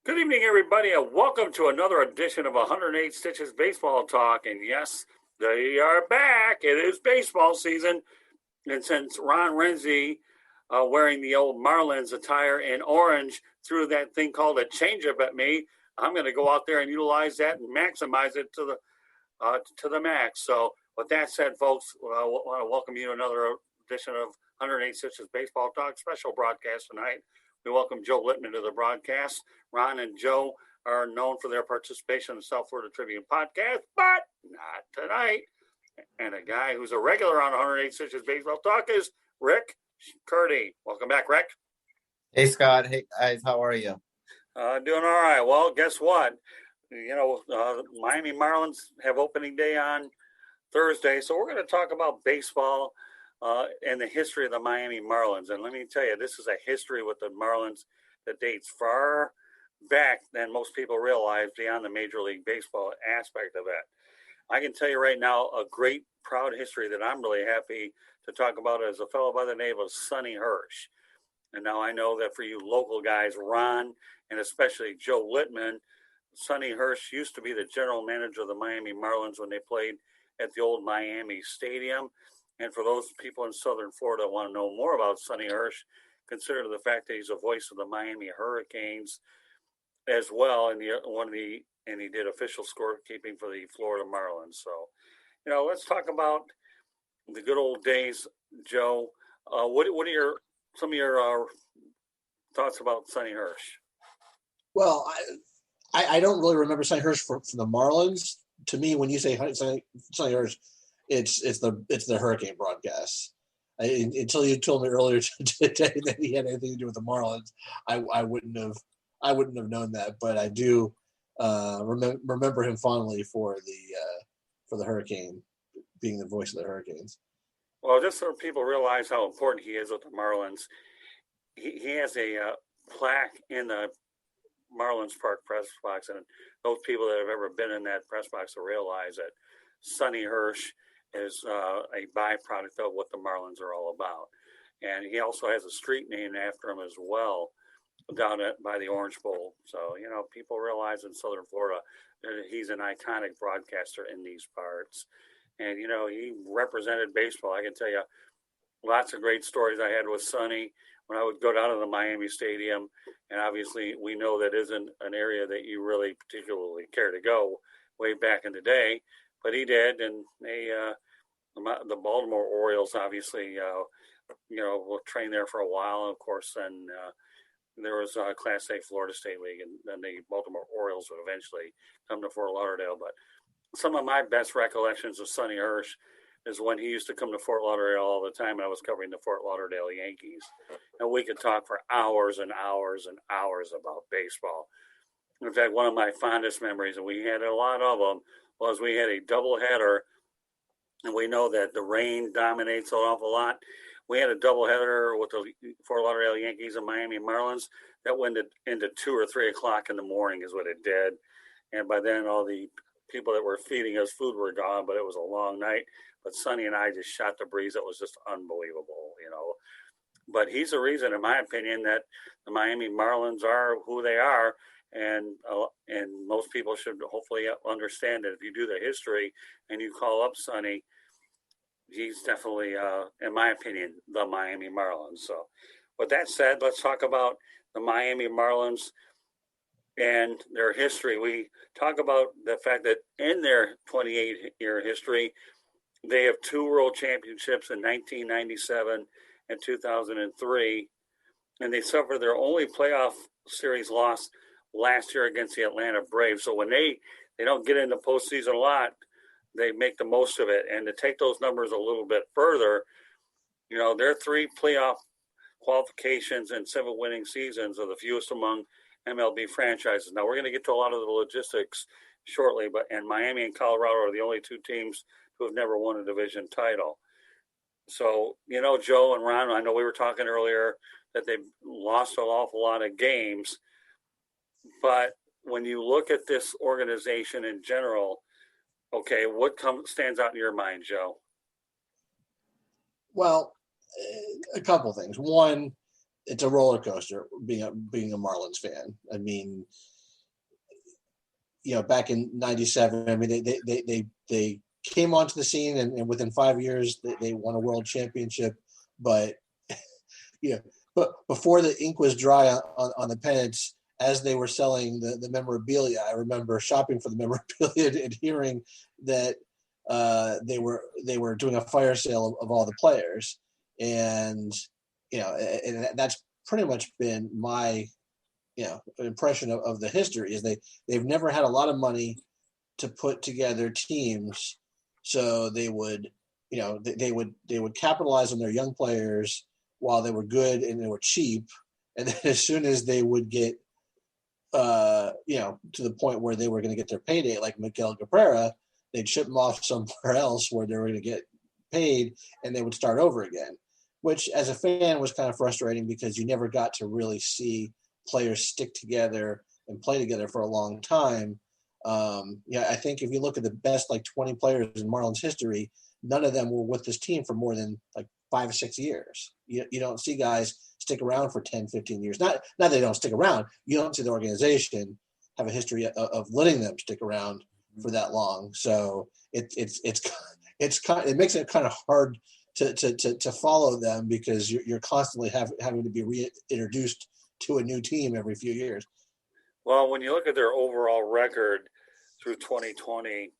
Good evening, everybody, and welcome to another edition of 108 Stitches Baseball Talk. And yes, they are back. It is baseball season. And since Ron Renzy, wearing the old Marlins attire in orange, threw that thing called a changeup at me, I'm going to go out there and utilize that and maximize it to the max. So, with that said, folks, I want to welcome you to another edition of 108 Stitches Baseball Talk special broadcast tonight. We welcome Joe Littman to the broadcast. Ron and Joe are known for their participation in the South Florida Tribune podcast, but not tonight. And a guy who's a regular on 108 Stitches Baseball Talk is Rick Curti. Welcome back, Rick. Hey, Scott. Hey, guys. How are you? Doing all right. Well, guess what? Miami Marlins have opening day on Thursday, so we're going to talk about baseball and the history of the Miami Marlins. And let me tell you, this is a history with the Marlins that dates far back than most people realize beyond the Major League Baseball aspect of it. I can tell you right now a great, proud history that I'm really happy to talk about is a fellow by the name of Sonny Hirsch. And now I know that for you local guys, Ron, and especially Joe Littman, Sonny Hirsch used to be the general manager of the Miami Marlins when they played at the old Miami Stadium. And for those people in Southern Florida who want to know more about Sonny Hirsch, consider the fact that he's a voice of the Miami Hurricanes as well, and he did official scorekeeping for the Florida Marlins. So, let's talk about the good old days, Joe. What are some of your thoughts about Sonny Hirsch? Well, I don't really remember Sonny Hirsch for the Marlins. To me, when you say Sonny Hirsch, it's the Hurricane broadcast. Until you told me earlier today that he had anything to do with the Marlins, I wouldn't have known that. But I do remember him fondly for the Hurricane, being the voice of the Hurricanes. Well, just so people realize how important he is with the Marlins, he has a plaque in the Marlins Park press box, and those people that have ever been in that press box will realize that Sonny Hirsch is a byproduct of what the Marlins are all about. And he also has a street named after him as well down by the Orange Bowl. So, people realize in Southern Florida that he's an iconic broadcaster in these parts. And, he represented baseball. I can tell you lots of great stories I had with Sonny when I would go down to the Miami Stadium. And obviously we know that isn't an area that you really particularly care to go way back in the day. But he did, and the Baltimore Orioles obviously, will train there for a while. And of course, then there was Class A Florida State League, and then the Baltimore Orioles would eventually come to Fort Lauderdale. But some of my best recollections of Sonny Hirsch is when he used to come to Fort Lauderdale all the time, and I was covering the Fort Lauderdale Yankees. And we could talk for hours and hours and hours about baseball. In fact, one of my fondest memories, and we had a lot of them, was we had a doubleheader, and we know that the rain dominates an awful lot. We had a doubleheader with the Fort Lauderdale Yankees and Miami Marlins that went into 2 or 3 o'clock in the morning is what it did. And by then, all the people that were feeding us food were gone, but it was a long night. But Sonny and I just shot the breeze. It was just unbelievable, But he's the reason, in my opinion, that the Miami Marlins are who they are. And most people should hopefully understand that if you do the history and you call up Sonny, he's definitely, in my opinion, the Miami Marlins. So with that said, let's talk about the Miami Marlins and their history. We talk about the fact that in their 28-year history, they have 2 World Championships in 1997 and 2003, and they suffered their only playoff series loss last year against the Atlanta Braves. So when they don't get into postseason a lot, they make the most of it. And to take those numbers a little bit further, their 3 playoff qualifications and 7 winning seasons are the fewest among MLB franchises. Now, we're going to get to a lot of the logistics shortly, and Miami and Colorado are the only 2 teams who have never won a division title. So, Joe and Ron, I know we were talking earlier that they've lost an awful lot of games. But when you look at this organization in general, okay, what stands out in your mind, Joe? Well, a couple things. One, it's a roller coaster being a Marlins fan. I mean, back in '97. I mean, they came onto the scene, and within 5 years, they won a world championship. But but before the ink was dry on the pennants, as they were selling the memorabilia, I remember shopping for the memorabilia and hearing that they were doing a fire sale of all the players, and and that's pretty much been my impression of the history is they've never had a lot of money to put together teams, so they would they would capitalize on their young players while they were good and they were cheap, and then as soon as they would get to the point where they were going to get their payday, like Miguel Cabrera, they'd ship them off somewhere else where they were going to get paid, and they would start over again, which as a fan was kind of frustrating because you never got to really see players stick together and play together for a long time. I think if you look at the best 20 players in Marlins history, none of them were with this team for more than 5 or 6 years. You don't see guys stick around for 10, 15 years. Not they don't stick around. You don't see the organization have a history of letting them stick around for that long. So it makes it kind of hard to follow them because you're constantly having to be reintroduced to a new team every few years. Well, when you look at their overall record through 2020,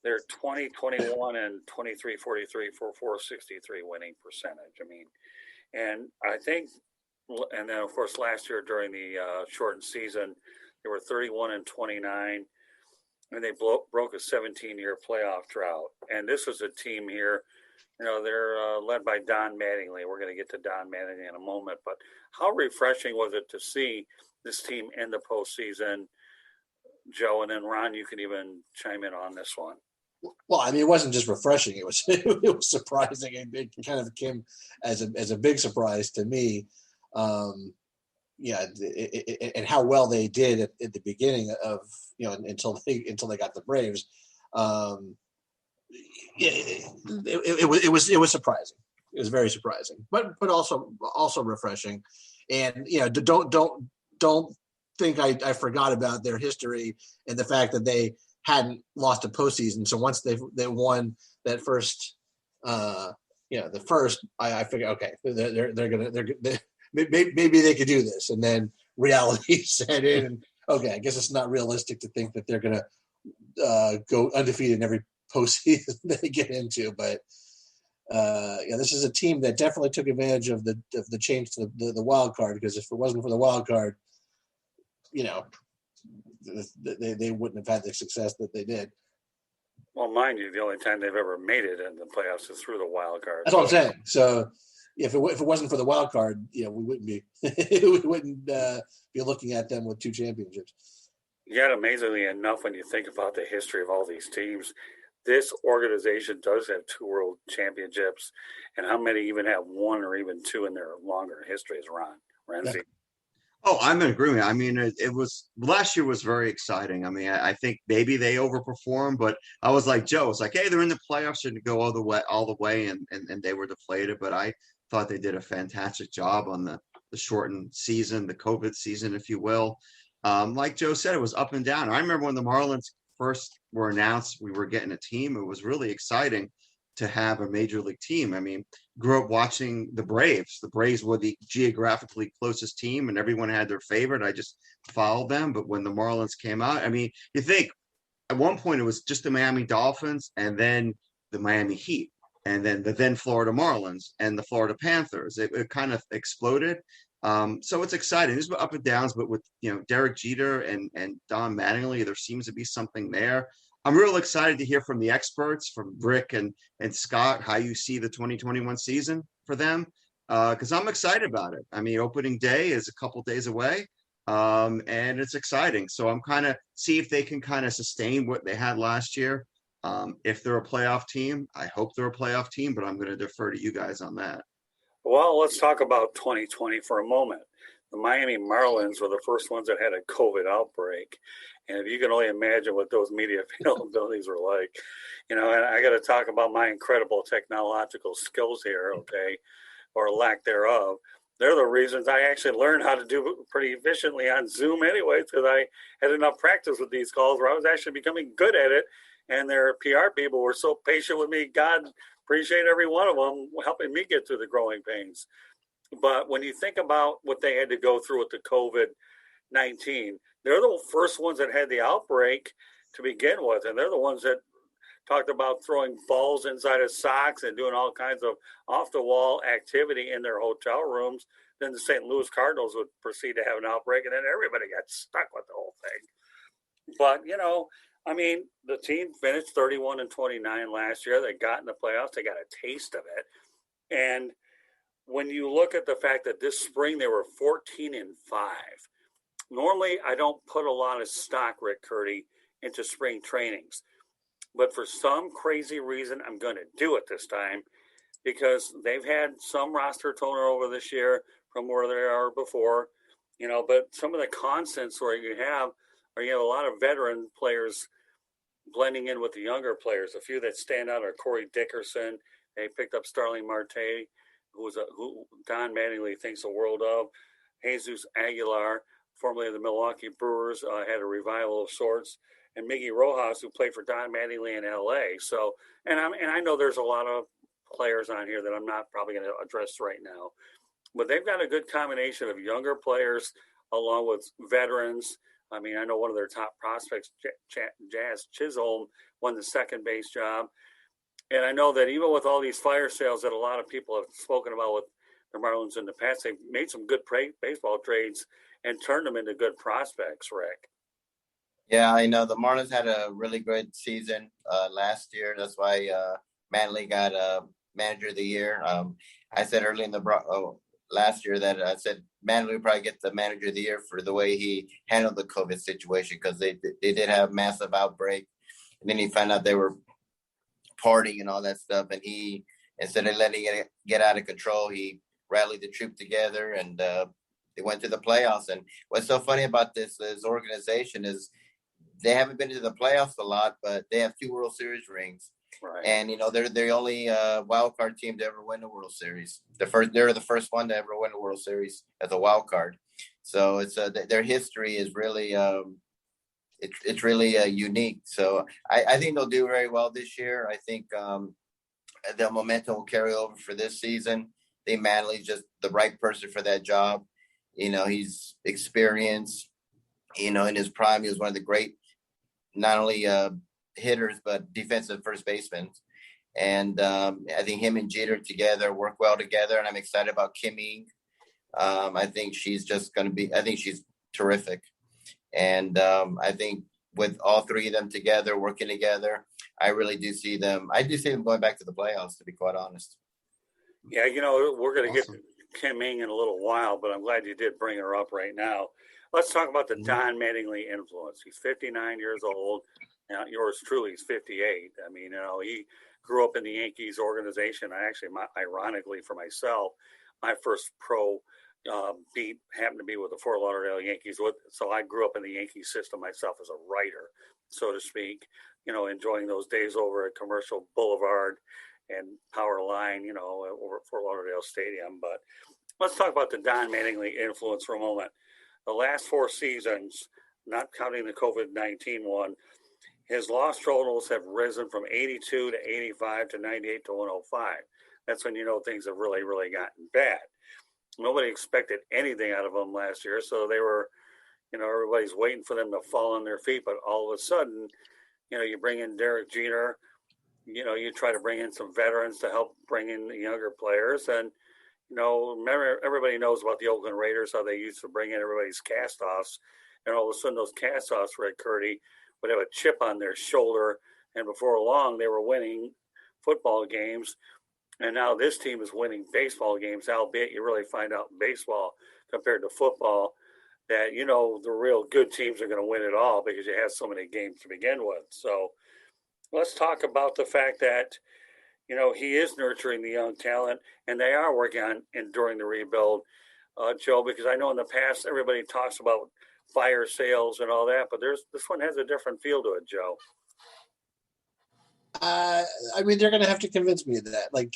they're 20, 21, and 23, 43 for 463 winning percentage. I mean, and I think, and then of course last year during the shortened season, they were 31 and 29, and they broke a 17-year playoff drought. And this was a team here, they're led by Don Mattingly. We're going to get to Don Mattingly in a moment, but how refreshing was it to see this team in the postseason, Joe? And then Ron, you can even chime in on this one. Well, I mean, it wasn't just refreshing; it was it was surprising, and it kind of came as a big surprise to me. And how well they did at the beginning of until they got the Braves. It was surprising. It was very surprising, but also refreshing. And don't think I forgot about their history and the fact that they hadn't lost a postseason. So once they won that first, I figured, okay, maybe they could do this. And then reality set in, and okay, I guess it's not realistic to think that they're gonna go undefeated in every postseason they get into. But this is a team that definitely took advantage of the change to the wild card, because if it wasn't for the wild card, they wouldn't have had the success that they did. Well, mind you, the only time they've ever made it in the playoffs is through the wild card. That's what I'm saying. So if it wasn't for the wild card, we wouldn't be be looking at them with 2 championships. Yet, amazingly enough, when you think about the history of all these teams, this organization does have 2 world championships, and how many even have 1 or even 2 in their longer history is Renzy. Yeah. Oh, I'm in agreement. I mean, it was last year was very exciting. I mean, I think maybe they overperformed, but I was like Joe. It's like, hey, they're in the playoffs and go all the way, and they were deflated. But I thought they did a fantastic job on the shortened season, the COVID season, if you will. Like Joe said, it was up and down. I remember when the Marlins first were announced, we were getting a team. It was really exciting to have a major league team. I mean, grew up watching the Braves. The Braves were the geographically closest team, and everyone had their favorite. I just followed them. But when the Marlins came out, I mean, you think at one point it was just the Miami Dolphins and then the Miami Heat and then the then Florida Marlins and the Florida Panthers. It kind of exploded. So it's exciting. There's up and downs, but with Derek Jeter and Don Mattingly, there seems to be something there. I'm real excited to hear from the experts, from Rick and Scott, how you see the 2021 season for them, because I'm excited about it. I mean, opening day is a couple days away, and it's exciting. So I'm kind of see if they can kind of sustain what they had last year. If they're a playoff team, I hope they're a playoff team, but I'm going to defer to you guys on that. Well, let's talk about 2020 for a moment. The Miami Marlins were the first ones that had a COVID outbreak. And if you can only imagine what those media availabilities were like, and I got to talk about my incredible technological skills here, okay, or lack thereof. they're the reasons I actually learned how to do pretty efficiently on Zoom anyway, because I had enough practice with these calls where I was actually becoming good at it. And their PR people were so patient with me. God, appreciate every one of them helping me get through the growing pains. But when you think about what they had to go through with the COVID-19, they're the first ones that had the outbreak to begin with. And they're the ones that talked about throwing balls inside of socks and doing all kinds of off-the-wall activity in their hotel rooms. Then the St. Louis Cardinals would proceed to have an outbreak, and then everybody got stuck with the whole thing. But, I mean, the team finished 31-29 last year. They got in the playoffs. They got a taste of it. And when you look at the fact that this spring they were 14-5, normally I don't put a lot of stock, Rick Curti, into spring trainings. But for some crazy reason, I'm going to do it this time because they've had some roster turnover this year from where they are before, but some of the constants where you have a lot of veteran players blending in with the younger players. A few that stand out are Corey Dickerson. They picked up Starling Marte, who Don Mattingly thinks the world of. Jesus Aguilar, formerly of the Milwaukee Brewers, had a revival of sorts. And Miggy Rojas, who played for Don Mattingly in L.A. So, and I know there's a lot of players on here that I'm not probably going to address right now, but they've got a good combination of younger players along with veterans. I mean, I know one of their top prospects, Jazz Chisholm, won the second base job. And I know that even with all these fire sales that a lot of people have spoken about with the Marlins in the past, they've made some good baseball trades and turned them into good prospects, Rick. Yeah, I know the Marlins had a really good season last year. That's why Manley got manager of the year. I said early in the last year that I said Manley would probably get the manager of the year for the way he handled the COVID situation because they did have massive outbreak, and then he found out they were partying and all that stuff, and he, instead of letting it get out of control, he rallied the troop together and they went to the playoffs. And what's so funny about this organization is they haven't been to the playoffs a lot, but they have 2 World Series rings. Right. And, they're the only wild card team to ever win the World Series. They're the first one to ever win the World Series as a wild card. So it's their history is really it's really unique. So I think they'll do very well this year. I think the momentum will carry over for this season. I think Manley's just the right person for that job. He's experienced. In his prime, he was one of the great, not only hitters, but defensive first basemen. And I think him and Jeter together work well together. And I'm excited about Kim Ng. I think she's she's terrific. And I think with all 3 of them together, working together, I really do see them. I do see them going back to the playoffs, to be quite honest. Yeah, we're going to get Kim Ng in a little while, but I'm glad you did bring her up right now. Let's talk about the Don Mattingly influence. He's 59 years old. Now, yours truly is 58. I mean, he grew up in the Yankees organization. Ironically for myself, my first pro beat happened to be with the Fort Lauderdale Yankees. So I grew up in the Yankee system myself as a writer, so to speak, enjoying those days over at Commercial Boulevard and Power Line, over at Fort Lauderdale Stadium. But let's talk about the Don Mattingly influence for a moment. The last 4 seasons, not counting the COVID-19 one, his loss totals have risen from 82 to 85 to 98 to 105. That's when things have really, really gotten bad. Nobody expected anything out of them last year, so they were, everybody's waiting for them to fall on their feet. But all of a sudden, you bring in Derek Jeter, you try to bring in some veterans to help bring in the younger players. And, remember, everybody knows about the Oakland Raiders, how they used to bring in everybody's cast-offs. And all of a sudden, those cast-offs, Red Curti, would have a chip on their shoulder. And before long, they were winning football games. And now this team is winning baseball games, albeit you really find out in baseball compared to football that, the real good teams are going to win it all because you have so many games to begin with. So let's talk about the fact that, he is nurturing the young talent, and they are working on enduring the rebuild, Joe, because I know in the past everybody talks about fire sales and all that, but this one has a different feel to it, Joe. I mean, they're going to have to convince me of that. Like,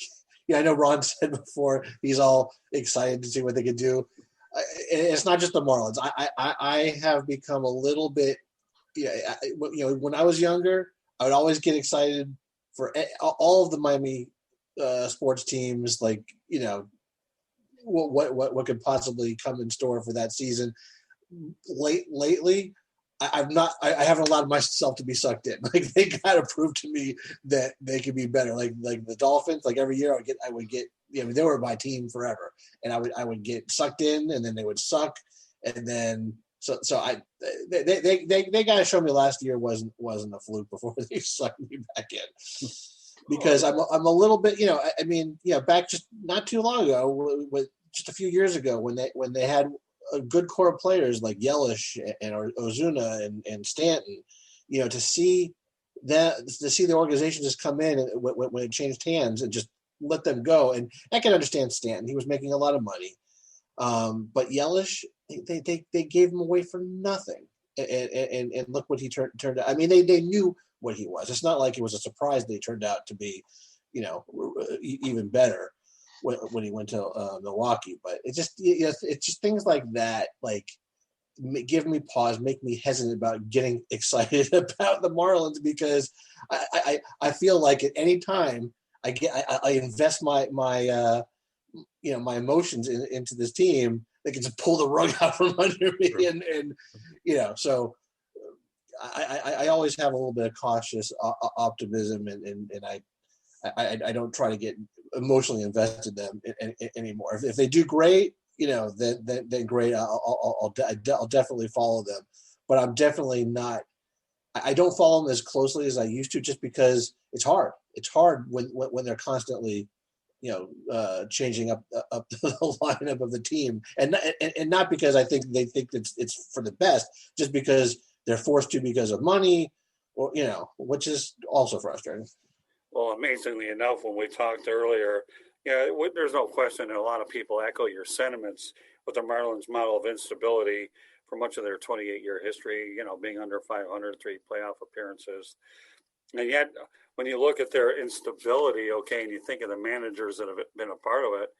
I know Ron said before he's all excited to see what they can do. It's not just the Marlins. I have become a little bit, when I was younger, I would always get excited for all of the Miami sports teams, like, what could possibly come in store for that season. Lately, I haven't allowed myself to be sucked in. Like, they got to prove to me that they could be better. Like the Dolphins, like every year I would get, they were my team forever, and I would get sucked in, and then they would suck, and then they got to show me last year wasn't a fluke before they sucked me back in. Because I'm a little bit, back just not too long ago, with just a few years ago, when they had a good core of players like Yelich and Ozuna and Stanton, to see the organization just come in and when it changed hands and just let them go. And I can understand Stanton; he was making a lot of money, but Yelich, they gave him away for nothing, and look what he turned out. I mean, they knew what he was. It's not like it was a surprise they turned out to be, even better when he went to Milwaukee. But it's just things like that, like, give me pause, make me hesitant about getting excited about the Marlins, because I feel like at any time I invest my my emotions into this team, they can just pull the rug out from under me. Sure. And so I always have a little bit of cautious optimism, and I don't try to get emotionally invested in them anymore. If they do great, then great. I'll definitely follow them, but I'm definitely not. I don't follow them as closely as I used to, just because it's hard. It's hard when they're constantly, changing up the lineup of the team, and not because I think they think it's for the best, just because they're forced to because of money, or which is also frustrating. Well, amazingly enough, when we talked earlier, there's no question that a lot of people echo your sentiments with the Marlins' model of instability for much of their 28-year history, being under 500, 3 playoff appearances. And yet, when you look at their instability, and you think of the managers that have been a part of it,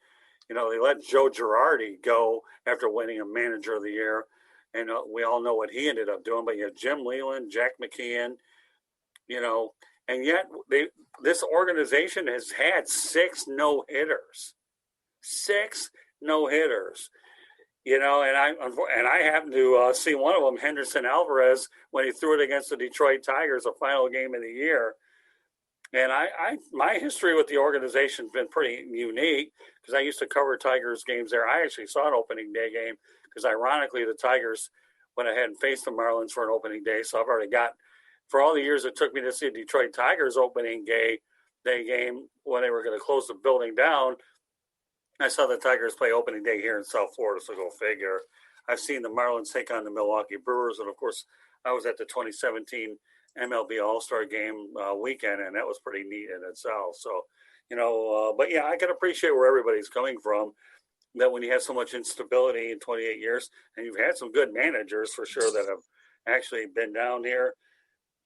they let Joe Girardi go after winning a Manager of the Year. And we all know what he ended up doing. But you have Jim Leyland, Jack McKeon, and yet this organization has had 6 no-hitters. 6 no-hitters. And I happened to see one of them, Henderson Alvarez, when he threw it against the Detroit Tigers, the final game of the year. And my history with the organization has been pretty unique, because I used to cover Tigers games there. I actually saw an opening day game, because ironically the Tigers went ahead and faced the Marlins for an opening day. So I've already got, for all the years it took me to see Detroit Tigers opening day game when they were going to close the building down, I saw the Tigers play opening day here in South Florida, so go figure. I've seen the Marlins take on the Milwaukee Brewers, and of course, I was at the 2017 MLB All-Star Game weekend, and that was pretty neat in itself. So, but yeah, I can appreciate where everybody's coming from, that when you have so much instability in 28 years, and you've had some good managers for sure that have actually been down here.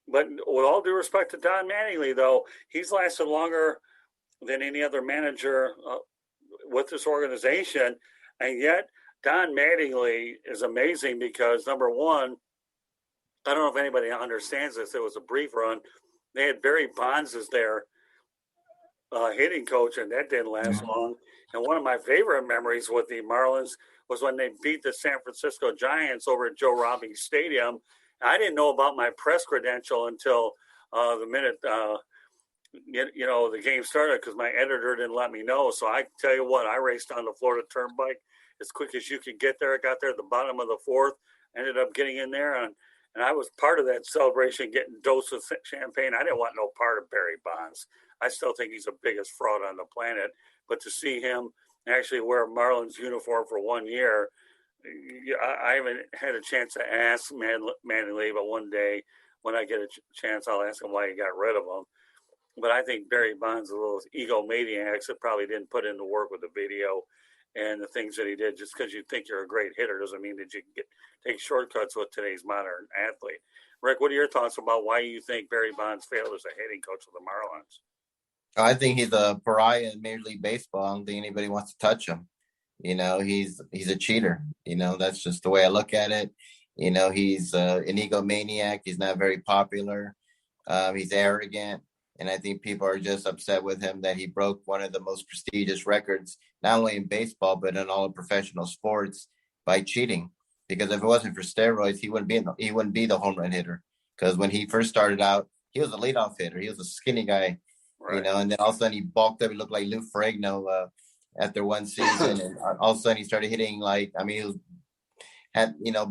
But with all due respect to Don Mattingly, though, he's lasted longer than any other manager with this organization. And yet, Don Mattingly is amazing because, number one, I don't know if anybody understands this. It was a brief run. They had Barry Bonds as their hitting coach, and that didn't last long. And one of my favorite memories with the Marlins was when they beat the San Francisco Giants over at Joe Robbie Stadium. I didn't know about my press credential until the minute the game started, because my editor didn't let me know. So I tell you what, I raced on the Florida Turnpike as quick as you could get there. I got there at the bottom of the 4th, ended up getting in there, and I was part of that celebration, getting dosed with champagne. I didn't want no part of Barry Bonds. I still think he's the biggest fraud on the planet. But to see him actually wear a Marlins uniform for 1 year, I haven't had a chance to ask Mattingly, but one day when I get a chance, I'll ask him why he got rid of him. But I think Barry Bonds is a little egomaniac that probably didn't put in the work with the video and the things that he did. Just because you think you're a great hitter doesn't mean that you can take shortcuts with today's modern athlete. Rick, what are your thoughts about why you think Barry Bonds failed as a hitting coach of the Marlins? I think he's a pariah in Major League Baseball. I don't think anybody wants to touch him. He's a cheater. That's just the way I look at it. He's an egomaniac. He's not very popular. He's arrogant. And I think people are just upset with him that he broke one of the most prestigious records, not only in baseball, but in all of professional sports by cheating. Because if it wasn't for steroids, he wouldn't be the home run hitter. Because when he first started out, he was a leadoff hitter. He was a skinny guy, Right. and then all of a sudden he bulked up. He looked like Lou Ferrigno after one season, and all of a sudden he started hitting he was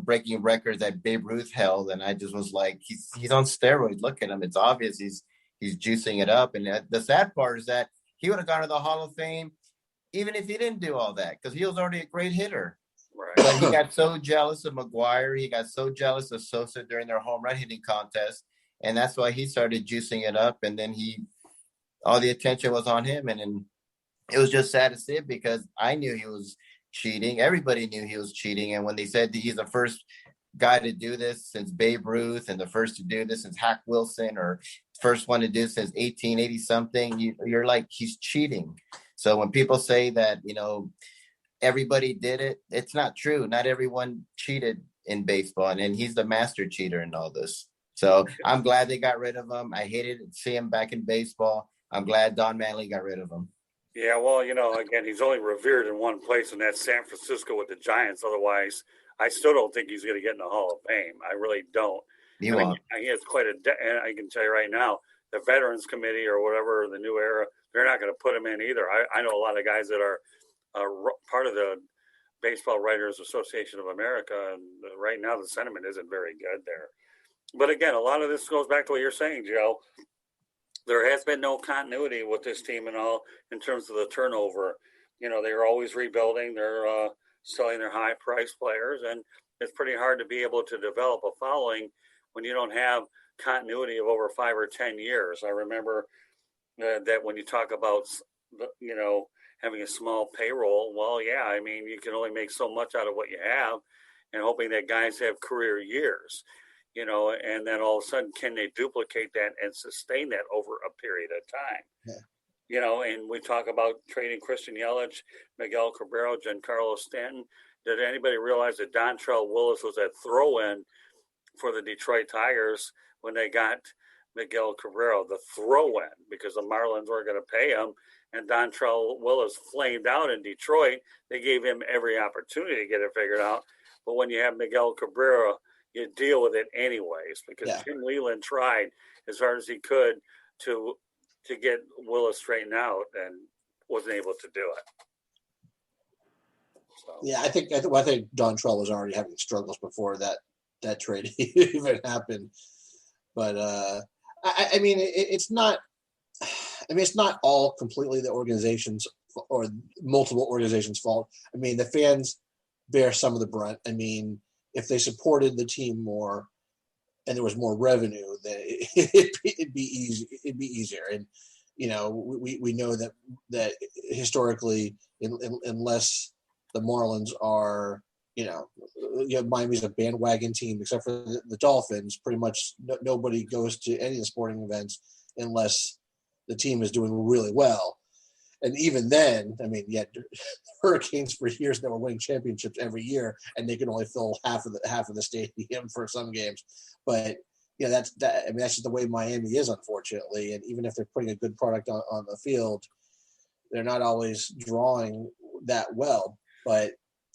breaking records that Babe Ruth held, and I just was like, he's on steroids. Look at him; it's obvious he's juicing it up. And the sad part is that he would have gone to the Hall of Fame even if he didn't do all that, because he was already a great hitter. Right. But he got so jealous of McGuire, he got so jealous of Sosa during their home run hitting contest, and that's why he started juicing it up. And then all the attention was on him, and then it was just sad to see it because I knew he was cheating. Everybody knew he was cheating. And when they said that he's the first guy to do this since Babe Ruth and the first to do this since Hack Wilson or first one to do this since 1880 something, you're like, he's cheating. So when people say that, everybody did it, it's not true. Not everyone cheated in baseball. And he's the master cheater in all this. So I'm glad they got rid of him. I hated to see him back in baseball. I'm glad Don Manley got rid of him. Yeah, well, again, he's only revered in one place, and that's San Francisco with the Giants. Otherwise, I still don't think he's going to get in the Hall of Fame. I really don't. He won't. He has quite and I can tell you right now, the Veterans Committee or whatever, the new era, they're not going to put him in either. I know a lot of guys that are part of the Baseball Writers Association of America, and right now the sentiment isn't very good there. But again, a lot of this goes back to what you're saying, Joe. There has been no continuity with this team and all in terms of the turnover. They're always rebuilding. They're selling their high-priced players, and it's pretty hard to be able to develop a following when you don't have continuity of over 5 or 10 years. I remember that when you talk about, having a small payroll, well, yeah, I mean, you can only make so much out of what you have and hoping that guys have career years. And then all of a sudden, can they duplicate that and sustain that over a period of time? Yeah. And we talk about trading Christian Yelich, Miguel Cabrera, Giancarlo Stanton. Did anybody realize that Dontrell Willis was a throw-in for the Detroit Tigers when they got Miguel Cabrera, the throw-in, because the Marlins weren't going to pay him, and Dontrell Willis flamed out in Detroit. They gave him every opportunity to get it figured out. But when you have Miguel Cabrera, you deal with it anyways, because Tim Leland tried as hard as he could to get Willis straightened out and wasn't able to do it. So. Yeah, I think Dontrell was already having struggles before that trade even happened. But I mean, it's not. I mean, it's not all completely the organization's or multiple organizations' fault. I mean, the fans bear some of the brunt. I mean, if they supported the team more and there was more revenue, then it'd be easy. It'd be easier. And we know that historically, unless the Marlins are, Miami's a bandwagon team, except for the Dolphins. Pretty much nobody goes to any of the sporting events unless the team is doing really well. And even then, I mean, yet Hurricanes for years that were winning championships every year, and they can only fill half of the stadium for some games. But that's just the way Miami is, unfortunately. And even if they're putting a good product on the field, they're not always drawing that well. But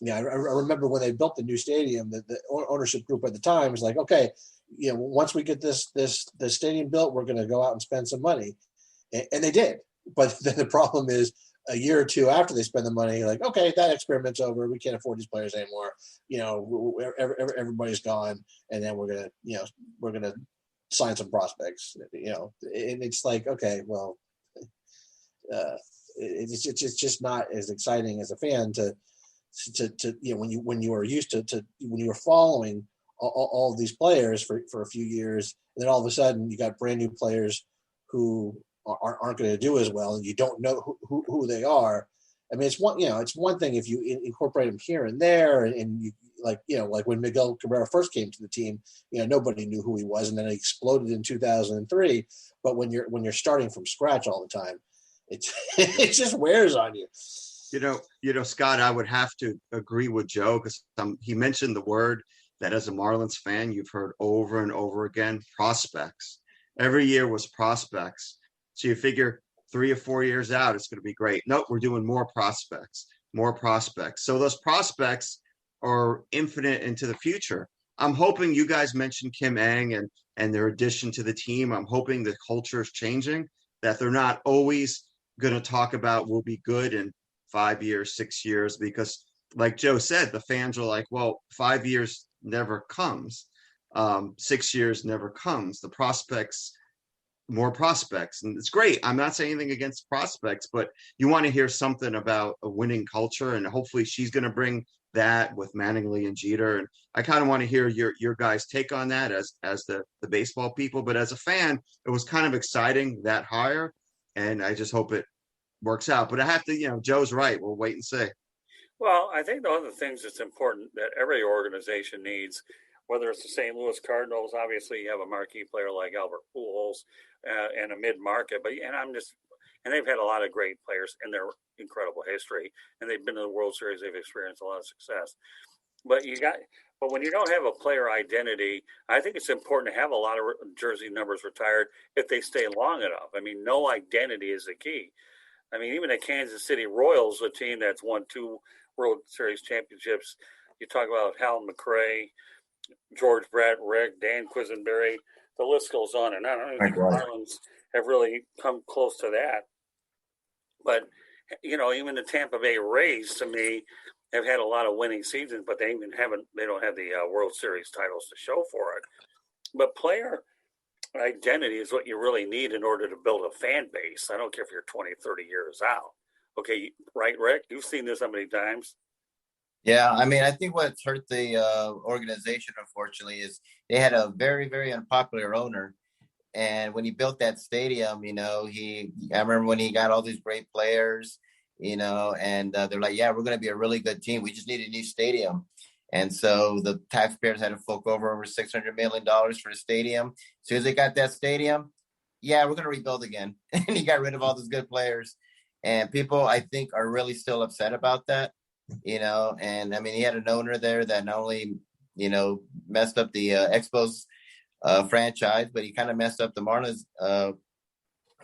I remember when they built the new stadium, the ownership group at the time was like, okay, once we get this stadium built, we're going to go out and spend some money, and they did. But then the problem is a year or two after they spend the money, like, okay, that experiment's over. We can't afford these players anymore. Everybody's gone. And then we're going to sign some prospects, and it's like, okay, well, it's just not as exciting as a fan to when you were used to when you were following all of these players for a few years, and then all of a sudden you got brand new players who aren't going to do as well, and you don't know who they are. I mean, it's one thing if you incorporate them here and there, and you like when Miguel Cabrera first came to the team, nobody knew who he was, and then he exploded in 2003. But when you're starting from scratch all the time, It just wears on you. Scott, I would have to agree with Joe because he mentioned the word that as a Marlins fan, you've heard over and over again, prospects. Every year was prospects. So you figure 3 or 4 years out, it's going to be great. Nope, we're doing more prospects. So those prospects are infinite into the future. I'm hoping you guys mentioned Kim Ng and their addition to the team. I'm hoping the culture is changing, that they're not always going to talk about we'll be good in 5 years, 6 years, because like Joe said, the fans are like, well, 5 years never comes. 6 years never comes. The prospects, more prospects. And it's great. I'm not saying anything against prospects, but you want to hear something about a winning culture. And hopefully she's going to bring that with Mattingly and Jeter. And I kind of want to hear your guys' take on that as the baseball people. But as a fan, it was kind of exciting, that hire. And I just hope it works out. But I have to, Joe's right. We'll wait and see. Well, I think the other things that's important that every organization needs, whether it's the St. Louis Cardinals, obviously you have a marquee player like Albert Pujols and a mid-market, and they've had a lot of great players in their incredible history, and they've been to the World Series. They've experienced a lot of success. But when you don't have a player identity, I think it's important to have a lot of jersey numbers retired if they stay long enough. I mean, no identity is the key. I mean, even the Kansas City Royals, a team that's won 2 World Series championships, you talk about Hal McRae, George Brett, Rick, Dan Quisenberry, the list goes on and on. I don't think the Marlins have really come close to that. But, even the Tampa Bay Rays, to me, have had a lot of winning seasons, but they don't have the World Series titles to show for it. But player identity is what you really need in order to build a fan base. I don't care if you're 20, 30 years out. Okay, right, Rick? You've seen this how many times? Yeah, I mean, I think what's hurt the organization, unfortunately, is they had a very, very unpopular owner. And when he built that stadium, I remember when he got all these great players, and they're like, yeah, we're going to be a really good team. We just need a new stadium. And so the taxpayers had to fork over $600 million for the stadium. As soon as they got that stadium, yeah, we're going to rebuild again. And he got rid of all those good players. And people, I think, are really still upset about that, and I mean, he had an owner there that not only, messed up the Expos franchise, but he kind of messed up the Marlins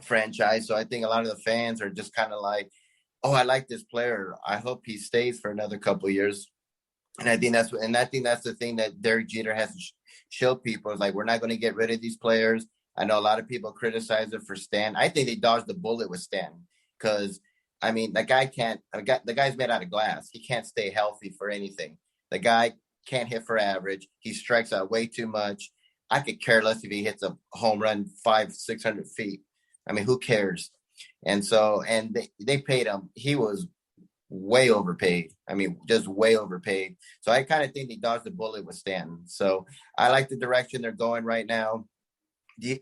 franchise. So I think a lot of the fans are just kind of like, oh, I like this player. I hope he stays for another couple of years. And I think that's the thing that Derek Jeter has to show people is like, we're not going to get rid of these players. I know a lot of people criticize it for Stan. I think they dodged the bullet with Stan because, I mean, the guy's made out of glass. He can't stay healthy for anything. The guy can't hit for average. He strikes out way too much. I could care less if he hits a home run 500-600 feet. I mean, who cares? And so, and they paid him. He was way overpaid. I mean, just way overpaid. So I kind of think they dodged the bullet with Stanton. So I like the direction they're going right now.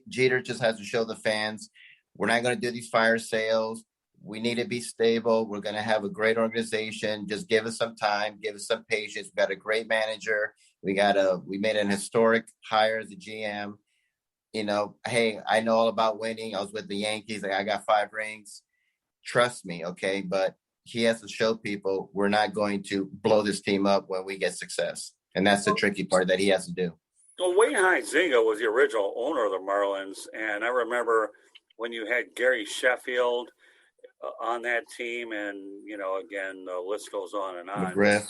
Jeter just has to show the fans, we're not going to do these fire sales. We need to be stable. We're going to have a great organization. Just give us some time. Give us some patience. We got a great manager. We made an historic hire as a GM. Hey, I know all about winning. I was with the Yankees. I got 5 rings. Trust me, okay? But he has to show people we're not going to blow this team up when we get success. And that's the tricky part that he has to do. Well, Wayne Huizenga was the original owner of the Marlins. And I remember when you had Gary Sheffield on that team, and again, the list goes on and on. McGriff.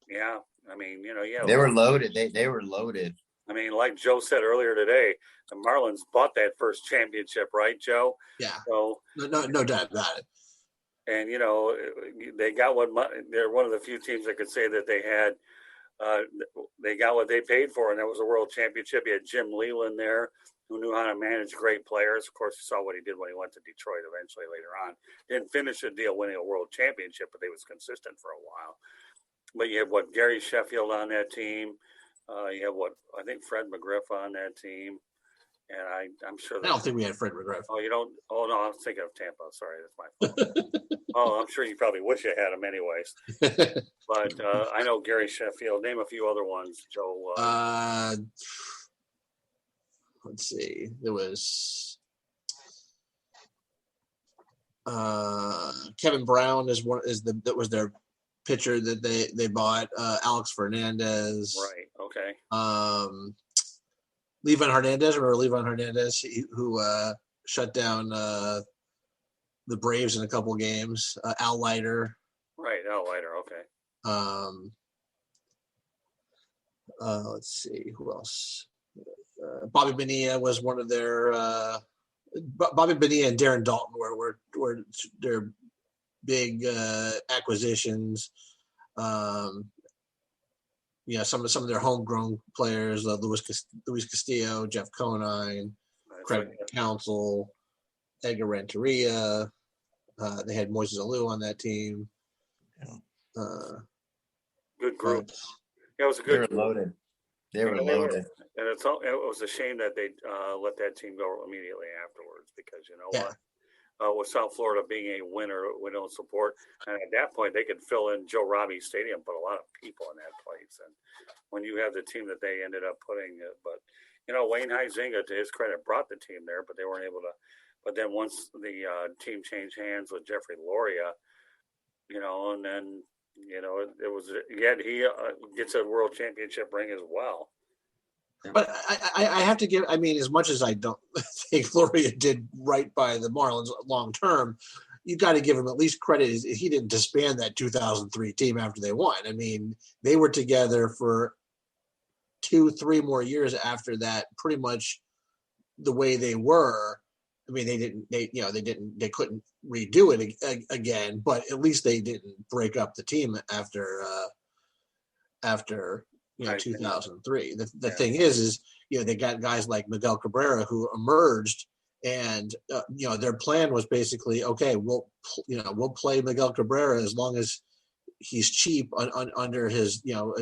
Yeah, I mean, they were loaded. They were loaded. I mean, like Joe said earlier today, the Marlins bought that first championship, right, Joe? Yeah. So no doubt about it. And they got they're one of the few teams that could say that they had. They got what they paid for, and that was a world championship. You had Jim Leland there, who knew how to manage great players. Of course, you saw what he did when he went to Detroit eventually later on. Didn't finish the deal winning a world championship, but he was consistent for a while. But you have Gary Sheffield on that team. You have I think Fred McGriff on that team. And I'm sure I don't think we had Fred McGriff. Oh, you don't? Oh, no, I was thinking of Tampa. Sorry, that's my fault. Oh, I'm sure you probably wish you had him anyways. But I know Gary Sheffield. Name a few other ones, Joe. Let's see. There was Kevin Brown that was their pitcher that they bought. Alex Fernandez. Right. Okay. Levan Hernandez, remember Levan Hernandez, who shut down the Braves in a couple games. Al Leiter. Right. Oh, later. Okay. Let's see who else. Bobby Bonilla was one of their. Bobby Bonilla and Darren Dalton were their big acquisitions. Some of their homegrown players, Luis Castillo, Jeff Conine, Craig Counsell, Edgar Renteria. They had Moises Alou on that team. Good group. It was a good They were loaded. They were loaded. And it was a shame that they let that team go immediately afterwards because with South Florida being a winner, we don't support. And at that point, they could fill in Joe Robbie Stadium, put a lot of people in that place. And when you have the team that they ended up putting it, but Wayne Huizinga, to his credit, brought the team there, but they weren't able to. But then once the team changed hands with Jeffrey Loria, and then it was yet he gets a world championship ring as well. But I have to give. I mean, as much as I don't think Loria did right by the Marlins long term, you got to give him at least credit. He didn't disband that 2003 team after they won. I mean, they were together for 2-3 more years after that, pretty much the way they were. I mean, they couldn't redo it again, but at least they didn't break up the team after 2003. The thing is they got guys like Miguel Cabrera who emerged, and their plan was basically, okay, we'll play Miguel Cabrera as long as he's cheap under his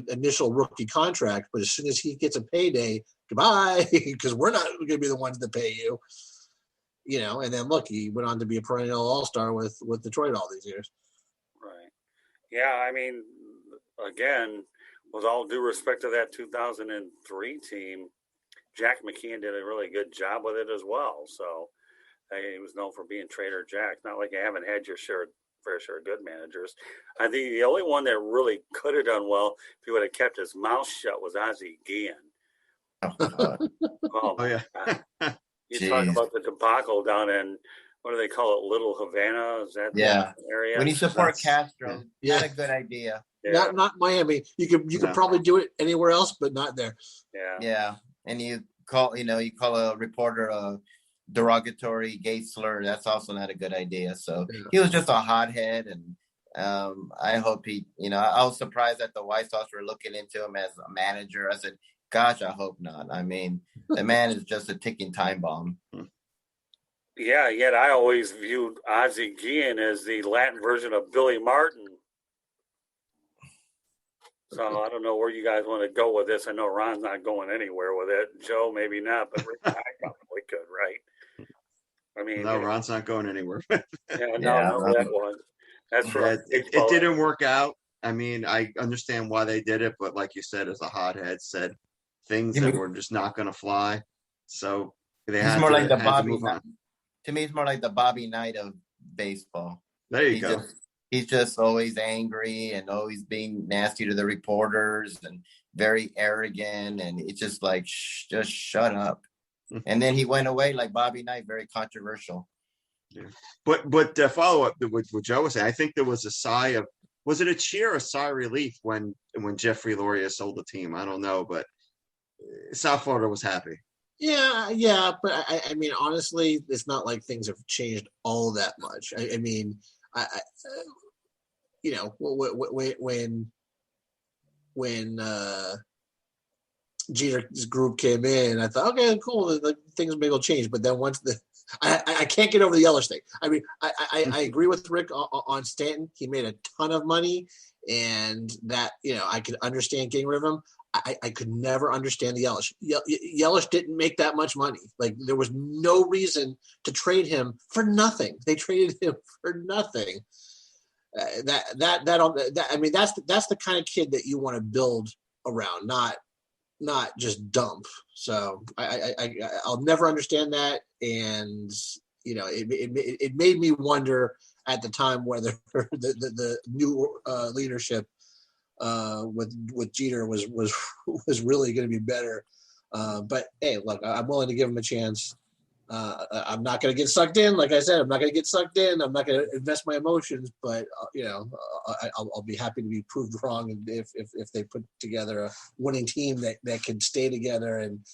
initial rookie contract, but as soon as he gets a payday, goodbye, because we're not going to be the ones that pay you. And then look, he went on to be a perennial all-star with Detroit all these years. Right. Yeah, I mean, again, with all due respect to that 2003 team, Jack McKeon did a really good job with it as well. So he was known for being Trader Jack. Not like you haven't had your fair share of good managers. I think the only one that really could have done well if he would have kept his mouth shut was Ozzie Guillen. Oh yeah. You talk about the debacle down in, what do they call it, Little Havana? Is that the area? When you support Castro, not a good idea. Yeah. Not Miami. You could probably do it anywhere else, but not there. Yeah. Yeah. And you call a reporter a derogatory gay slur. That's also not a good idea. So he was just a hothead, and I hope I was surprised that the White Sox were looking into him as a manager. I said, gosh, I hope not. I mean, the man is just a ticking time bomb. Yeah, yet I always viewed Ozzie Guillen as the Latin version of Billy Martin. So I don't know where you guys want to go with this. I know Ron's not going anywhere with it. Joe, maybe not, but Rick and I probably could, right? I mean, no, Ron's not going anywhere. No, that one. That's for it didn't work out. I mean, I understand why they did it, but like you said, as a hothead said things that were just not going to fly. So they had more to, like the had Bobby. to move on. To me, it's more like the Bobby Knight of baseball. There you go. He's just always angry and always being nasty to the reporters and very arrogant. And it's just like, just shut up. And then he went away like Bobby Knight, very controversial. Yeah. But follow up with what Joe was saying, I think there was a sigh of, was it a cheer or a sigh of relief when Jeffrey Loria sold the team? I don't know, but South Florida was happy. Yeah, but I mean, honestly, it's not like things have changed all that much. I mean, when Jeter's group came in, I thought, okay, cool, like, things maybe will change. But then once I can't get over the Yelich thing. I mean, I agree with Rick on Stanton. He made a ton of money, and that I could understand getting rid of him. I could never understand the Yelich. Yelich didn't make that much money. Like, there was no reason to trade him for nothing. They traded him for nothing. I mean, that's the kind of kid that you want to build around, not just dump. So I'll never understand that. And it made me wonder at the time whether the new leadership with Jeter was really going to be better. But hey, look, I'm willing to give him a chance. I'm not going to get sucked in. Like I said, I'm not going to get sucked in. I'm not going to invest my emotions, but I'll be happy to be proved wrong if they put together a winning team that can stay together and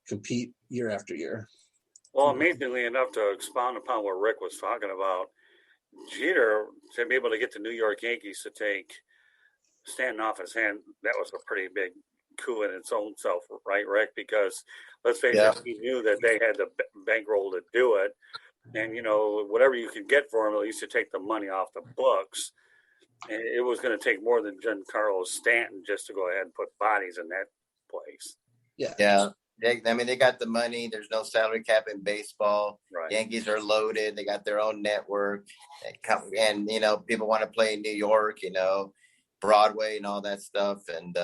compete year after year. Well, amazingly enough, to expound upon what Rick was talking about, Jeter, to be able to get the New York Yankees to take Stanton off his hand, that was a pretty big coup in its own self, right, Rick? Because let's face it, he knew that they had the bankroll to do it. And, whatever you could get for him, at least to take the money off the books. And it was going to take more than Giancarlo Stanton just to go ahead and put bodies in that place. Yeah. They got the money. There's no salary cap in baseball. Right. Yankees are loaded. They got their own network. And people want to play in New York, Broadway and all that stuff. And,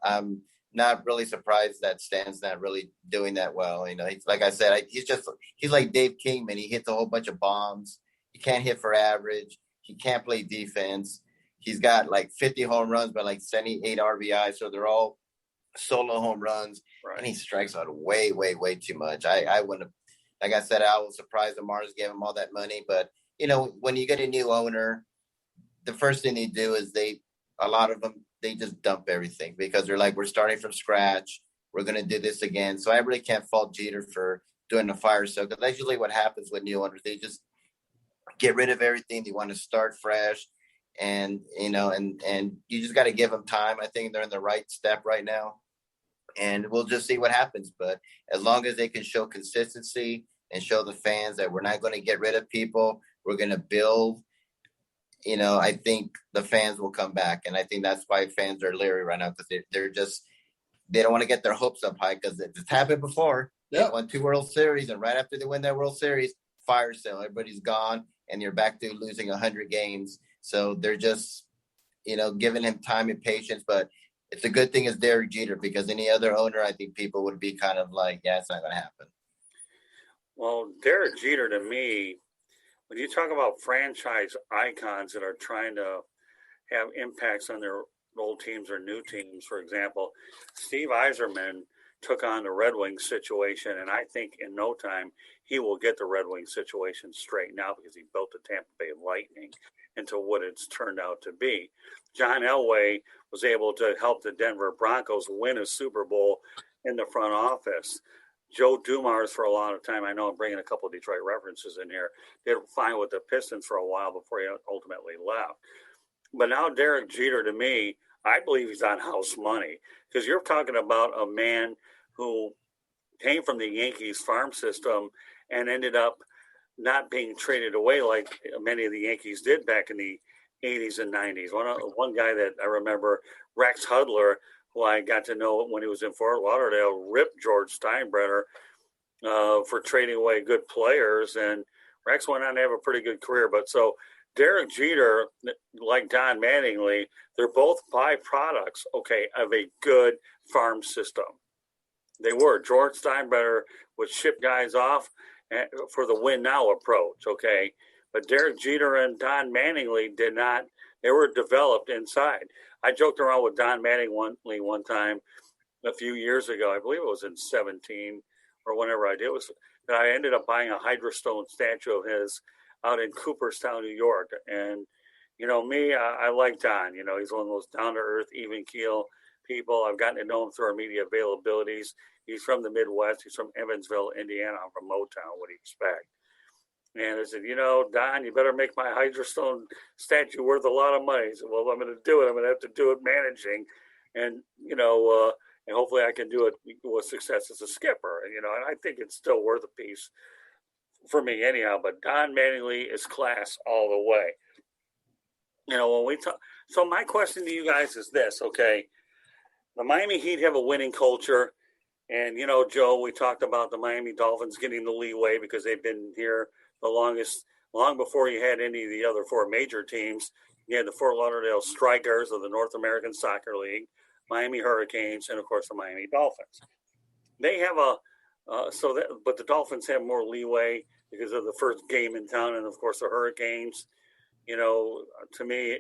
I'm not really surprised that Stan's not really doing that well. He's, like I said, he's like Dave Kingman. He hits a whole bunch of bombs. He can't hit for average. He can't play defense. He's got like 50 home runs, but like 78 RBI. So they're all solo home runs. Right. And he strikes out way, way, way too much. I wouldn't have, like I said, I was surprised the Marlins gave him all that money. But, when you get a new owner, the first thing they do is a lot of them, they just dump everything because they're like, we're starting from scratch. We're going to do this again. So I really can't fault Jeter for doing the fire sale, because that's usually what happens with new owners. They just get rid of everything. They want to start fresh. And, and you just got to give them time. I think they're in the right step right now. And we'll just see what happens. But as long as they can show consistency and show the fans that we're not going to get rid of people, we're going to build, I think the fans will come back. And I think that's why fans are leery right now, because they don't want to get their hopes up high, because it's happened before. Yep. They won 2 World Series, and right after they win that World Series, fire sale, everybody's gone, and you're back to losing 100 games. So they're just, giving him time and patience. But it's a good thing it's Derek Jeter, because any other owner, I think people would be kind of like, yeah, it's not going to happen. Well, Derek Jeter, to me, when you talk about franchise icons that are trying to have impacts on their old teams or new teams, for example, Steve Yzerman took on the Red Wings situation, and I think in no time he will get the Red Wings situation straightened out, because he built the Tampa Bay Lightning into what it's turned out to be. John Elway was able to help the Denver Broncos win a Super Bowl in the front office. Joe Dumars, for a lot of time, I know I'm bringing a couple of Detroit references in here, did fine with the Pistons for a while before he ultimately left. But now Derek Jeter, to me, I believe he's on house money, because you're talking about a man who came from the Yankees farm system and ended up not being traded away like many of the Yankees did back in the 80s and 90s. One guy that I remember, Rex Hudler, who I got to know when he was in Fort Lauderdale, ripped George Steinbrenner for trading away good players. And Rex went on to have a pretty good career. But so Derek Jeter, like Don Mattingly, they're both byproducts, of a good farm system. They were. George Steinbrenner would ship guys off for the win now approach, But Derek Jeter and Don Mattingly did not. They were developed inside. I joked around with Don Mattingly one time a few years ago. I believe it was in 17 or whenever I did. It was that I ended up buying a Hydrostone statue of his out in Cooperstown, New York. And, me, I like Don. He's one of those down-to-earth, even-keel people. I've gotten to know him through our media availabilities. He's from the Midwest. He's from Evansville, Indiana. I'm from Motown. What do you expect? And I said, Don, you better make my Hydrostone statue worth a lot of money. He said, well, I'm going to do it. I'm going to have to do it managing. And, and hopefully I can do it with success as a skipper. And I think it's still worth a piece for me anyhow. But Don Mattingly is class all the way. When we talk. So my question to you guys is this, The Miami Heat have a winning culture. And, Joe, we talked about the Miami Dolphins getting the leeway because they've been here the longest, long before you had any of the other 4 major teams. You had the Fort Lauderdale Strikers of the North American Soccer League, Miami Hurricanes, and, of course, the Miami Dolphins. They have a But the Dolphins have more leeway because of the first game in town, and of course the Hurricanes. To me,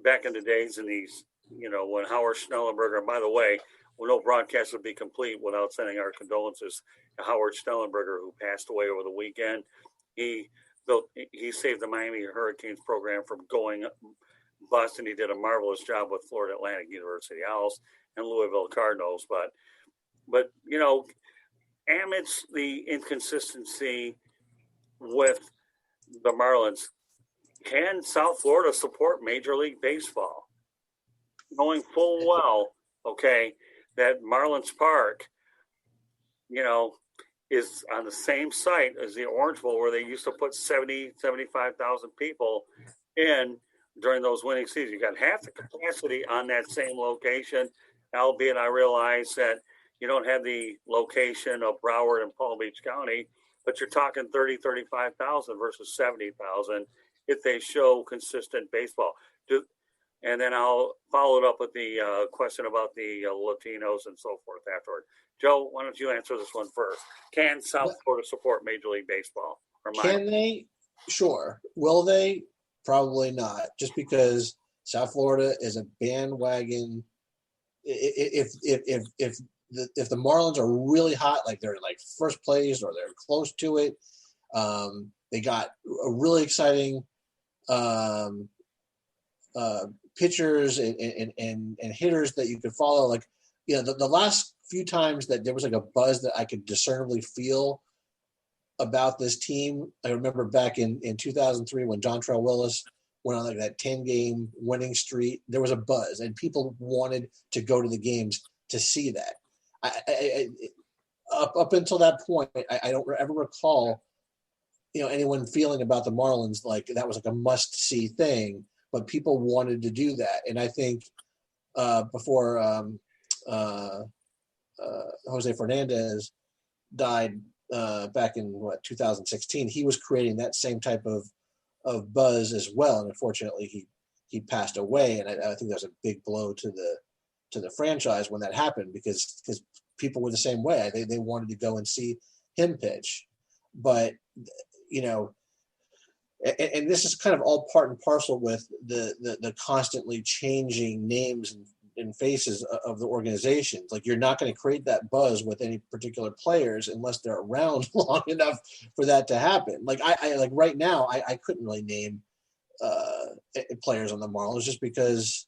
back in the days in these, when Howard Schnellenberger, and by the way, no broadcast would be complete without sending our condolences to Howard Schnellenberger, who passed away over the weekend. He saved the Miami Hurricanes program from going bust, and he did a marvelous job with Florida Atlantic University Owls and Louisville Cardinals. But amidst the inconsistency with the Marlins, can South Florida support Major League Baseball? Knowing full well, that Marlins Park, is on the same site as the Orange Bowl where they used to put 75,000 people in during those winning seasons. You got half the capacity on that same location, albeit I realize that you don't have the location of Broward and Palm Beach County, but you're talking 35,000 versus 70,000 if they show consistent baseball. And then I'll follow it up with the question about the Latinos and so forth afterward. Joe, why don't you answer this one first? Can South Florida support Major League Baseball? Can they? Sure. Will they? Probably not. Just because South Florida is a bandwagon. If the Marlins are really hot, like they're like first place or they're close to it, they got a really exciting pitchers and hitters that you could follow. Like, the last few times that there was like a buzz that I could discernibly feel about this team. I remember back in 2003 when Dontrell Willis went on like that 10-game winning streak, there was a buzz and people wanted to go to the games to see that. Up until that point, I don't ever recall, anyone feeling about the Marlins like that was like a must-see thing, but people wanted to do that. And I think before Jose Fernandez died back in 2016, he was creating that same type of buzz as well. And unfortunately, he passed away, and I think that was a big blow to the franchise when that happened because people were the same way. They wanted to go and see him pitch, but and this is kind of all part and parcel with the constantly changing names and faces of the organizations. Like, you're not going to create that buzz with any particular players unless they're around long enough for that to happen. Like I like right now, I couldn't really name players on the Marlins just because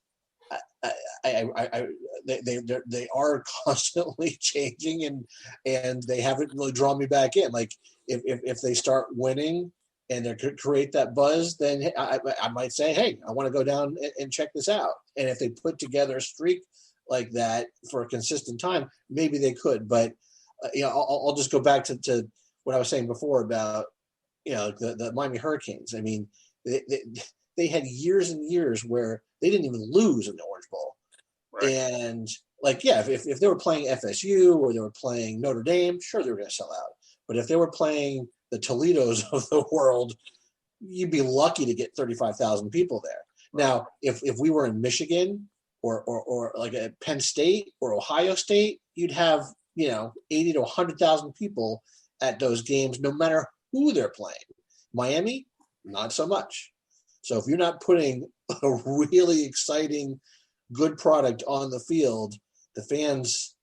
they are constantly changing and they haven't really drawn me back in. Like if they start winning and they create that buzz, then I might say, hey, I want to go down and check this out. And if they put together a streak like that for a consistent time, maybe they could. But I'll just go back to what I was saying before about the Miami Hurricanes. I mean, they had years and years where they didn't even lose in the Orange Bowl. Right. And if they were playing FSU or they were playing Notre Dame, sure, they were going to sell out. But if they were playing the Toledos of the world, you'd be lucky to get 35,000 people there. Now, if we were in Michigan or like at Penn State or Ohio State, you'd have 80 to 100,000 people at those games, no matter who they're playing. Miami, not so much. So if you're not putting a really exciting, good product on the field, the fans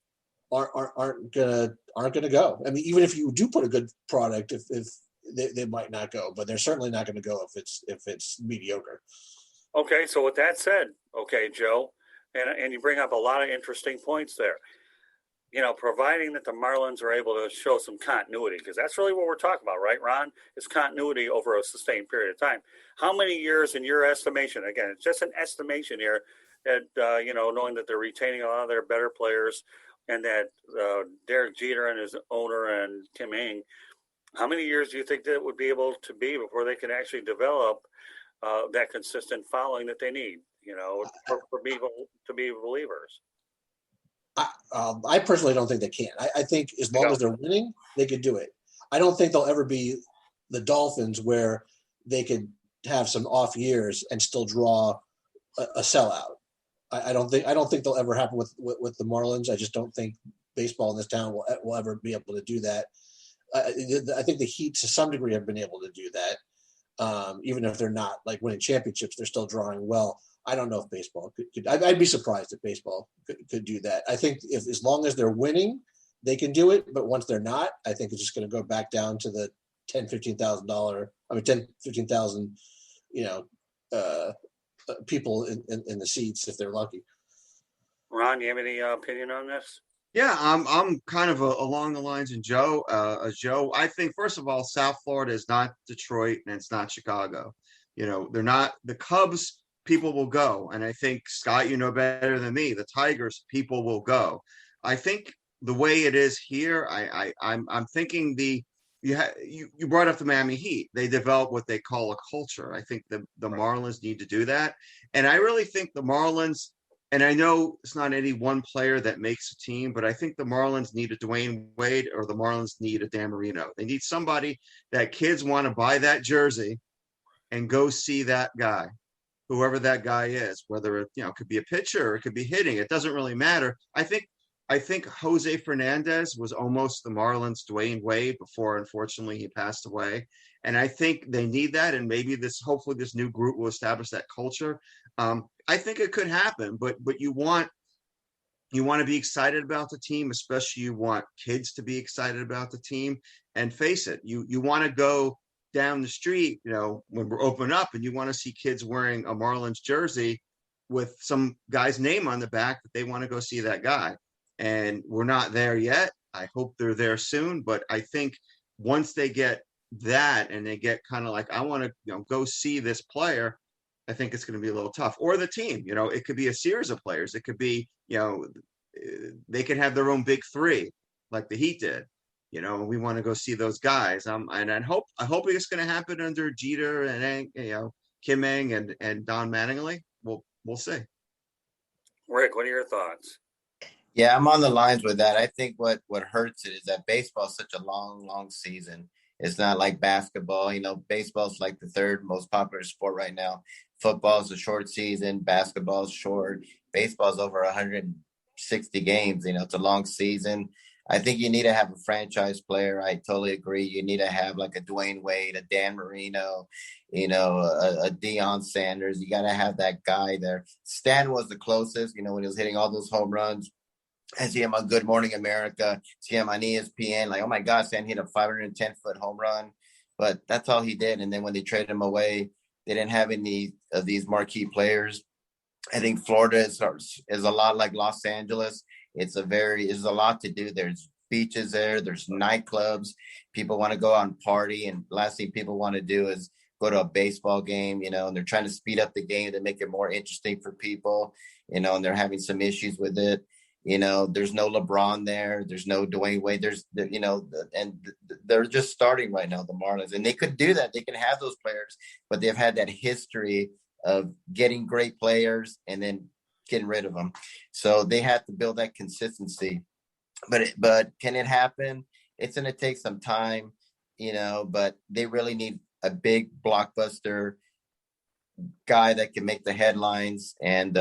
aren't gonna go. I mean, even if you do put a good product, if they might not go, but they're certainly not going to go if it's mediocre. Okay, so with that said, Joe, and you bring up a lot of interesting points there. Providing that the Marlins are able to show some continuity, because that's really what we're talking about, right, Ron? It's continuity over a sustained period of time. How many years, in your estimation, again, it's just an estimation here, that, knowing that they're retaining a lot of their better players and that Derek Jeter and his owner and Kim Ng, how many years do you think that would be able to be before they can actually develop that consistent following that they need, for people to be believers? I personally don't think they can. I think as long as they're winning, they could do it. I don't think they'll ever be the Dolphins where they could have some off years and still draw a sellout. I don't think they'll ever happen with the Marlins. I just don't think baseball in this town will ever be able to do that. I think the Heat to some degree have been able to do that. Even if they're not like winning championships, they're still drawing well. I don't know if baseball could I'd be surprised if baseball could do that. I think if as long as they're winning, they can do it. But once they're not, I think it's just going to go back down to the $10,000-$15,000. I mean, 10,000-15,000, people in the seats if they're lucky. Ron, you have any opinion on this? Yeah, I'm kind of along the lines of Joe. Joe, I think first of all, South Florida is not Detroit and it's not Chicago. They're not the Cubs. People will go, and I think Scott, you know better than me. The Tigers, people will go. I think the way it is here, I'm thinking you brought up the Miami Heat. They develop what they call a culture. I think the Marlins need to do that, and I really think the Marlins. And I know it's not any one player that makes a team, but I think the Marlins need a Dwayne Wade or the Marlins need a Dan Marino. They need somebody that kids want to buy that jersey and go see that guy, whoever that guy is, whether it could be a pitcher or it could be hitting. It doesn't really matter. I think Jose Fernandez was almost the Marlins Dwayne Wade before, unfortunately, he passed away. And I think they need that. And maybe hopefully this new group will establish that culture. I think it could happen, but you want to be excited about the team, especially you want kids to be excited about the team. And face it, you want to go down the street, when we're open up, and you want to see kids wearing a Marlins jersey with some guy's name on the back that they want to go see that guy. And we're not there yet. I hope they're there soon, but I think once they get that and they get kind of like, I want to go see this player, I think it's going to be a little tough. Or the team, it could be a series of players. It could be, they could have their own big three like the Heat did. We want to go see those guys. And I hope it's going to happen under Jeter and Kim Ng and Don Mattingly. We'll see. Rick, what are your thoughts? Yeah, I'm on the lines with that. I think what hurts it is that baseball is such a long season. It's not like basketball. Baseball's like the third most popular sport right now. Football's a short season. Basketball's short. Baseball's over 160 games. It's a long season. I think you need to have a franchise player. I totally agree. You need to have like a Dwayne Wade, a Dan Marino, a Deion Sanders. You got to have that guy there. Stan was the closest, when he was hitting all those home runs. I see him on Good Morning America, see him on ESPN, like, oh my God, Stan hit a 510-foot home run. But that's all he did. And then when they traded him away, they didn't have any of these marquee players. I think Florida is a lot like Los Angeles. It's a lot to do. There's beaches there. There's nightclubs. People want to go out and party. And last thing people want to do is go to a baseball game, and they're trying to speed up the game to make it more interesting for people, and they're having some issues with it. There's no LeBron there. There's no Dwayne Wade. And they're just starting right now, the Marlins. And they could do that. They can have those players, but they've had that history of getting great players and then getting rid of them. So they have to build that consistency. But can it happen? It's going to take some time, but they really need a big blockbuster guy that can make the headlines. And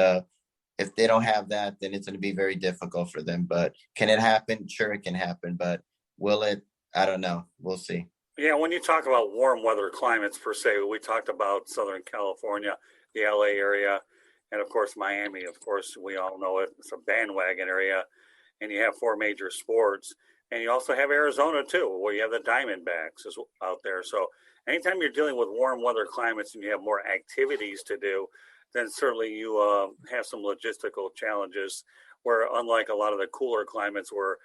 if they don't have that, then it's going to be very difficult for them. But can it happen? Sure, it can happen. But will it? I don't know. We'll see. Yeah, when you talk about warm weather climates per se, we talked about Southern California, the LA area, and of course Miami. Of course, we all know it. It's a bandwagon area, and you have four major sports. And you also have Arizona too, where you have the Diamondbacks out there. So anytime you're dealing with warm weather climates and you have more activities to do, then certainly you have some logistical challenges where, unlike a lot of the cooler climates where,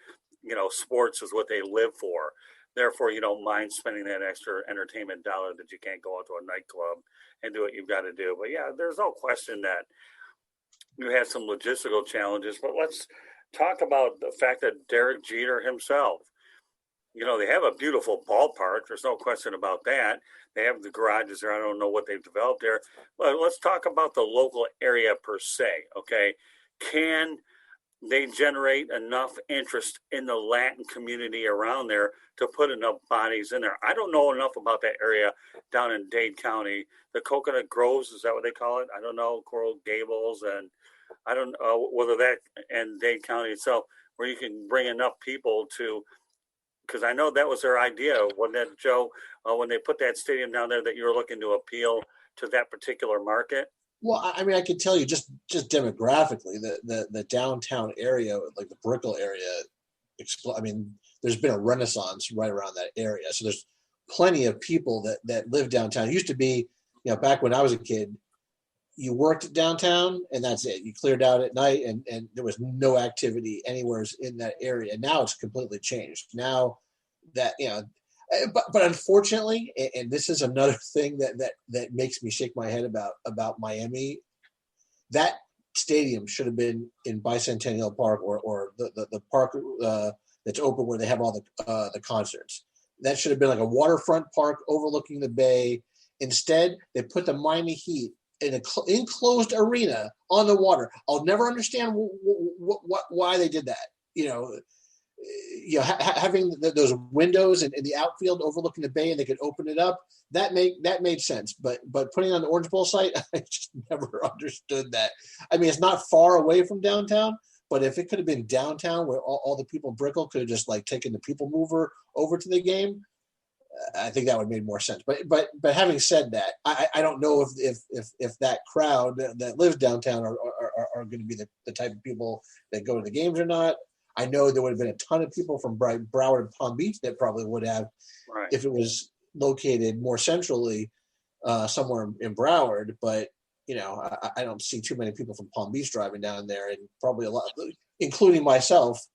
sports is what they live for. Therefore, you don't mind spending that extra entertainment dollar that you can't go out to a nightclub and do what you've got to do. But yeah, there's no question that you have some logistical challenges. But let's talk about the fact that Derek Jeter himself, they have a beautiful ballpark. There's no question about that. They have the garages there. I don't know what they've developed there. But let's talk about the local area per se, okay? Can they generate enough interest in the Latin community around there to put enough bodies in there? I don't know enough about that area down in Dade County. The Coconut Groves, is that what they call it? I don't know, Coral Gables, and I don't know whether that and Dade County itself, where you can bring enough people to, because I know that was their idea, wasn't it, Joe, when they put that stadium down there, that you were looking to appeal to that particular market? Well, I mean, I can tell you just demographically, the downtown area, like the Brickell area, I mean, there's been a renaissance right around that area. So there's plenty of people that live downtown. It used to be, back when I was a kid, you worked downtown and that's it. You cleared out at night and there was no activity anywhere in that area. Now it's completely changed. Now that, but unfortunately, and this is another thing that makes me shake my head about Miami, that stadium should have been in Bicentennial Park or the park that's open where they have all the concerts. That should have been like a waterfront park overlooking the bay. Instead, they put the Miami Heat in an enclosed arena on the water. I'll never understand why they did that. Having those windows in the outfield overlooking the bay and they could open it up, that made sense. But putting it on the Orange Bowl site, I just never understood that. I mean, it's not far away from downtown, but if it could have been downtown where all the people in Brickell could have just like taken the people mover over to the game, I think that would have made more sense. But having said that, I don't know if that crowd that lives downtown are going to be the type of people that go to the games or not. I know there would have been a ton of people from Broward and Palm Beach that probably would have, right, if it was located more centrally somewhere in Broward. But, I don't see too many people from Palm Beach driving down there, and probably a lot, including myself.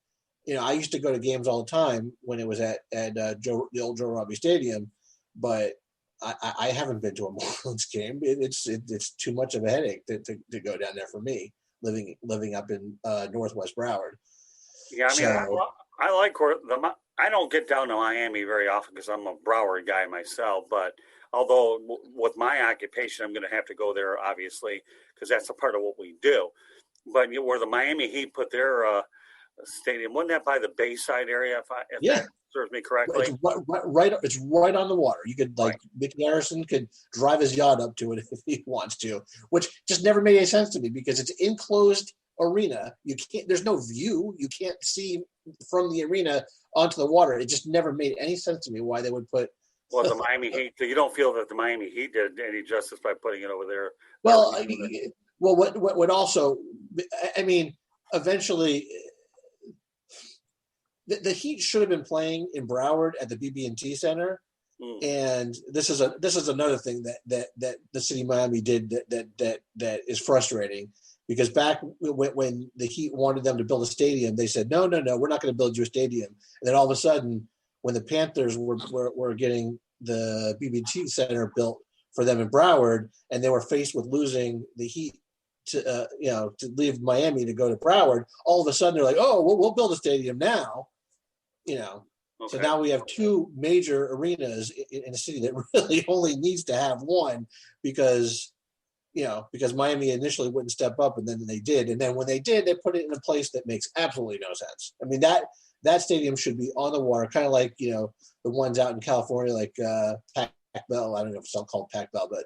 I used to go to games all the time when it was at the old Joe Robbie Stadium, but I haven't been to a Marlins game. It's too much of a headache to go down there for me, living up in Northwest Broward. Yeah, I mean, I like I don't get down to Miami very often because I'm a Broward guy myself. But although with my occupation, I'm going to have to go there, obviously, because that's a part of what we do. But where the Miami Heat put their stadium, wasn't that by the Bayside area? If that serves me correctly, it's right on the water. You could Mickey Harrison could drive his yacht up to it if he wants to, which just never made any sense to me because it's enclosed arena. There's no view. You can't see from the arena onto the water. It just never made any sense to me why they would put. Well, the Miami Heat. You don't feel that the Miami Heat did any justice by putting it over there? Well, what also, I mean, eventually, the Heat should have been playing in Broward at the BB&T Center. And this is another thing that the city of Miami did that is frustrating. Because back when the Heat wanted them to build a stadium, they said, no, we're not going to build you a stadium. And then all of a sudden, when the Panthers were getting the BB&T Center built for them in Broward, and they were faced with losing the Heat to leave Miami to go to Broward, all of a sudden they're like, oh, we'll build a stadium now. So now we have two major arenas in a city that really only needs to have one because Miami initially wouldn't step up, and then they did. And then when they did, they put it in a place that makes absolutely no sense. I mean, that stadium should be on the water, kind of like, the ones out in California, like Pac-Bell. I don't know if it's all called Pac-Bell, but,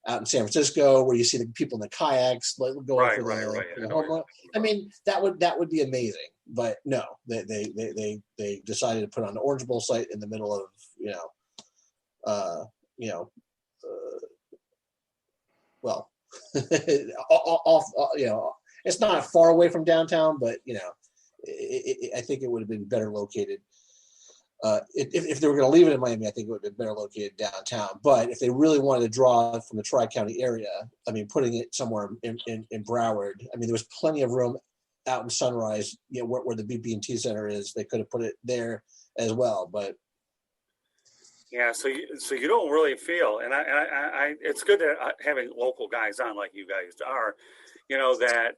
out in San Francisco where you see the people in the kayaks going for the home run. I mean, that would be amazing. But no, they decided to put on the Orange Bowl site in the middle of, well, it's not far away from downtown, but I think it would have been better located. If they were going to leave it in Miami, I think it would have been better located downtown. But if they really wanted to draw from the Tri-County area, I mean, putting it somewhere in Broward, I mean, there was plenty of room out in Sunrise, where the BB&T Center is. They could have put it there as well, but. Yeah, so you don't really feel, and I it's good that having local guys on like you guys are, that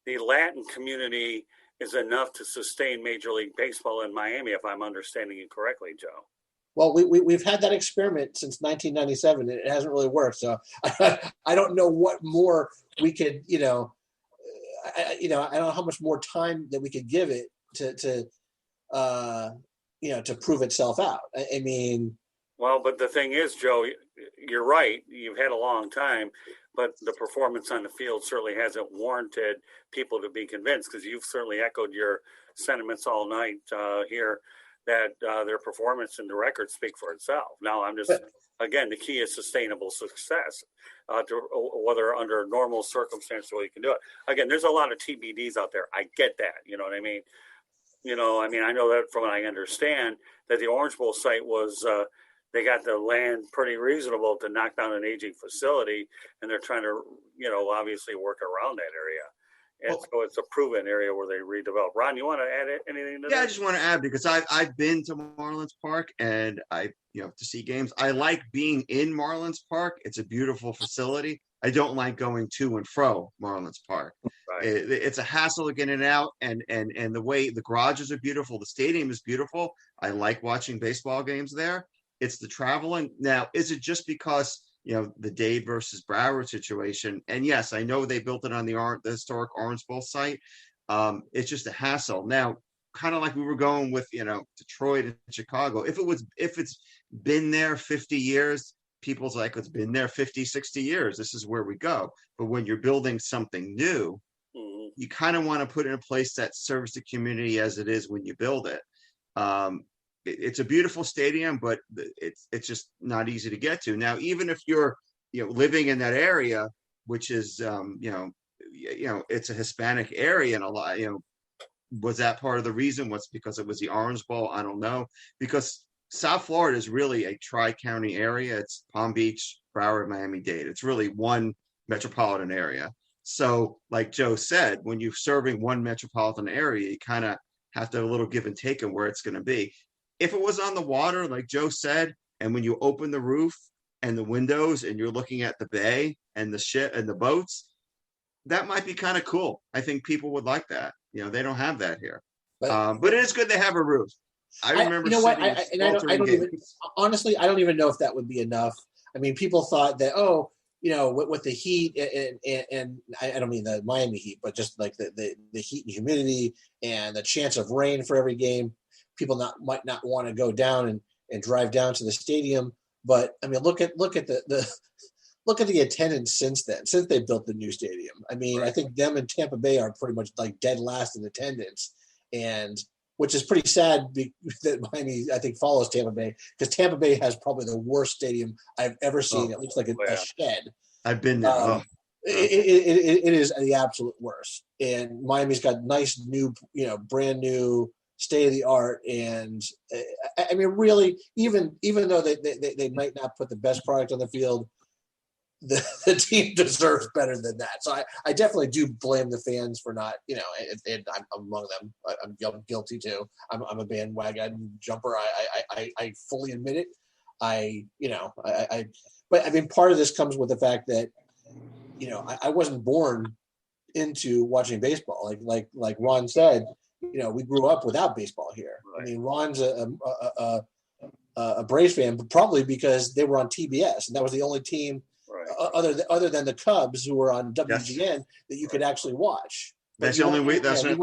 the Latin community is enough to sustain Major League Baseball in Miami, if I'm understanding you correctly, Joe. Well, we've had that experiment since 1997, and it hasn't really worked. So I don't know what more we could, I don't know how much more time that we could give it to prove itself out. I mean. Well, but the thing is, Joe, you're right. You've had a long time, but the performance on the field certainly hasn't warranted people to be convinced, because you've certainly echoed your sentiments all night here that their performance and the record speak for itself. Now, again, the key is sustainable success, whether under normal circumstances, well, you can do it. Again, there's a lot of TBDs out there. I get that. You know what I mean? I know that from what I understand that the Orange Bowl site was, they got the land pretty reasonable to knock down an aging facility, and they're trying to, obviously work around that area. And so it's a proven area where they redevelop. Ron, you want to add anything to that? Yeah, I just want to add, because I've been to Marlins Park, and to see games. I like being in Marlins Park. It's a beautiful facility. I don't like going to and fro Marlins Park. Right. It's a hassle to get in and out, and the way the garages are beautiful, the stadium is beautiful. I like watching baseball games there. It's the traveling. Now, is it just because the Dade versus Broward situation? And yes, I know they built it on the historic Orange Bowl site. It's just a hassle. Now, kind of like we were going with Detroit and Chicago. If it's been there 50 years, people's like, it's been there 50, 60 years. This is where we go. But when you're building something new, you kind of want to put it in a place that serves the community as it is when you build it. It's a beautiful stadium, but it's just not easy to get to. Now, even if you're living in that area, which is it's a Hispanic area, and a lot was that part of the reason? Was because it was the Orange Bowl? I don't know, because South Florida is really a tri-county area. It's Palm Beach, Broward, Miami-Dade. It's really one metropolitan area. So like Joe said, when you're serving one metropolitan area, you kind of have to have a little give and take on where it's going to be. If it was on the water, like Joe said, and when you open the roof and the windows and you're looking at the bay and the ship and the boats, that might be kind of cool. I think people would like that. They don't have that here. But it is good to have a roof. I remember honestly, I don't even know if that would be enough. I mean, people thought that, with the heat and I don't mean the Miami heat, but just like the heat and humidity and the chance of rain for every game, people might not want to go down and drive down to the stadium. But I mean, look at the attendance since they built the new stadium. I mean, right. I think them and Tampa Bay are pretty much like dead last in attendance, and which is pretty sad that Miami, I think, follows Tampa Bay, because Tampa Bay has probably the worst stadium I've ever seen. It looks like a shed. I've been there. It is the absolute worst. And Miami's got nice new, brand new, state of the art. And I mean, really, even though they might not put the best product on the field, the team deserves better than that. So I definitely do blame the fans for not, and I'm among them. I'm guilty too. I'm a bandwagon jumper. I fully admit it. But I mean, part of this comes with the fact that, I wasn't born into watching baseball. Like Ron said, we grew up without baseball here. Right. I mean, Ron's a Braves fan, but probably because they were on TBS, and that was the only team. Right. Other than the Cubs, who were on WGN, that you could actually watch. That's the only way. You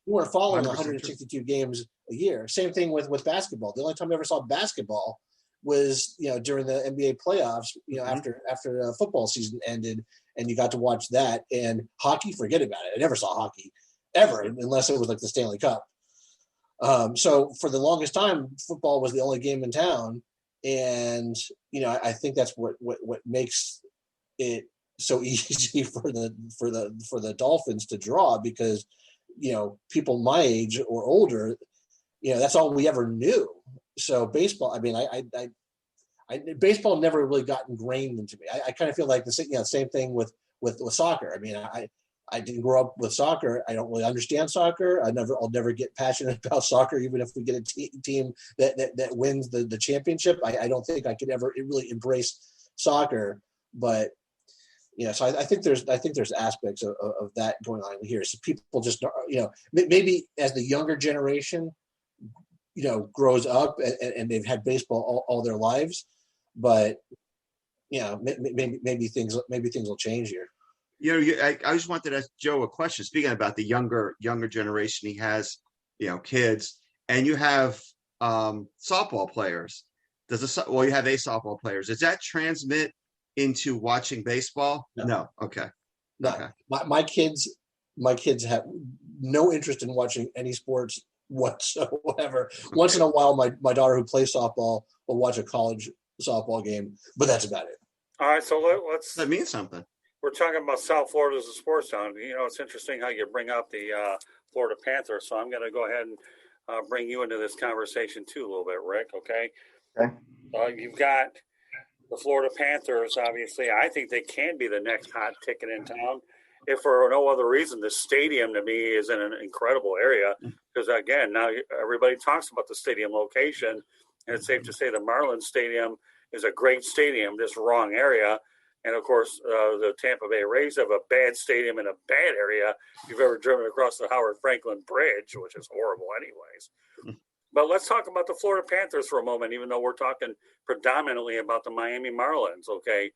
weren't following 162 games a year. Same thing with basketball. The only time I ever saw basketball was during the NBA playoffs. After football season ended, and you got to watch that. And hockey, forget about it. I never saw hockey ever, unless it was like the Stanley Cup. So for the longest time, football was the only game in town. And I think that's what makes it so easy for the Dolphins to draw, because people my age or older, that's all we ever knew. So baseball, I mean, I baseball never really got ingrained into me. I kind of feel like the same thing with soccer. I mean, I didn't grow up with soccer. I don't really understand soccer. I'll never get passionate about soccer, even if we get a team that wins the championship. I don't think I could ever really embrace soccer. But so I think there's aspects of that going on here. So people just maybe as the younger generation grows up and they've had baseball all their lives, but maybe things will change here. I just wanted to ask Joe a question. Speaking about the younger generation, he has, kids, and you have softball players. You have a softball players. Does that transmit into watching baseball? No. Okay. No. Okay. My kids no interest in watching any sports whatsoever. Once in a while, my daughter who plays softball will watch a college softball game, but that's about it. All right, so let's. That means something. We're talking about South Florida as a sports town. You know, it's interesting how you bring up the Florida Panthers. So I'm going to go ahead and bring you into this conversation too a little bit, Rick. Okay. Okay. You've got the Florida Panthers. Obviously, I think they can be the next hot ticket in town. If for no other reason, the stadium to me is in an incredible area because again, now everybody talks about the stadium location, and it's safe to say the Marlins Stadium is a great stadium. This wrong area. And, of course, the Tampa Bay Rays have a bad stadium in a bad area. If you've ever driven across the Howard Franklin Bridge, which is horrible anyways. But let's talk about the Florida Panthers for a moment, even though we're talking predominantly about the Miami Marlins, okay?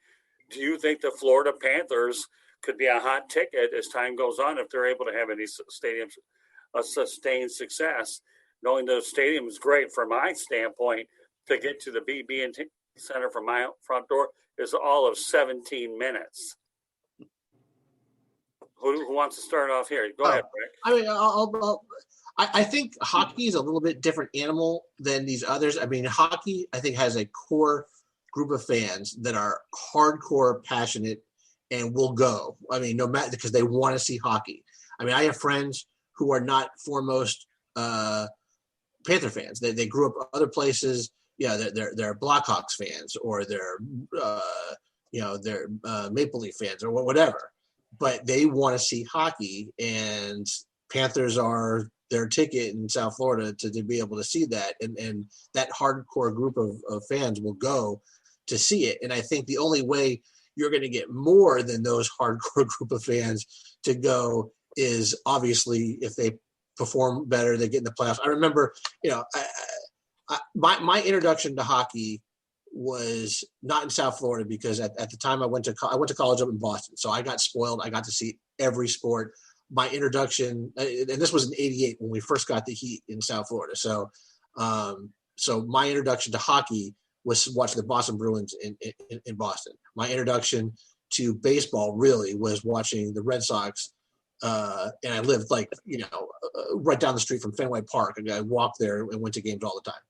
Do you think the Florida Panthers could be a hot ticket as time goes on if they're able to have any stadiums sustained success? Knowing the stadium is great from my standpoint to get to the BB&T Center from my front door is all of 17 minutes. Who wants to start off here? Go ahead, Rick. I mean, I think hockey is a little bit different animal than these others. I mean, hockey, I think, has a core group of fans that are hardcore passionate and will go. I mean, no matter because they want to see hockey. I mean, I have friends who are not foremost Panther fans. They grew up other places. Yeah, they're Blackhawks fans or they're Maple Leaf fans or whatever, but they want to see hockey, and Panthers are their ticket in South Florida to be able to see that, and that hardcore group of fans will go to see it. And I think the only way you're going to get more than those hardcore group of fans to go is obviously if they perform better, they get in the playoffs. I remember, my introduction to hockey was not in South Florida because at the time I went to college up in Boston. So I got spoiled. I got to see every sport. My introduction, and this was in '88 when we first got the Heat in South Florida. So my introduction to hockey was watching the Boston Bruins in Boston. My introduction to baseball really was watching the Red Sox. And I lived right down the street from Fenway Park. I walked there and went to games all the time.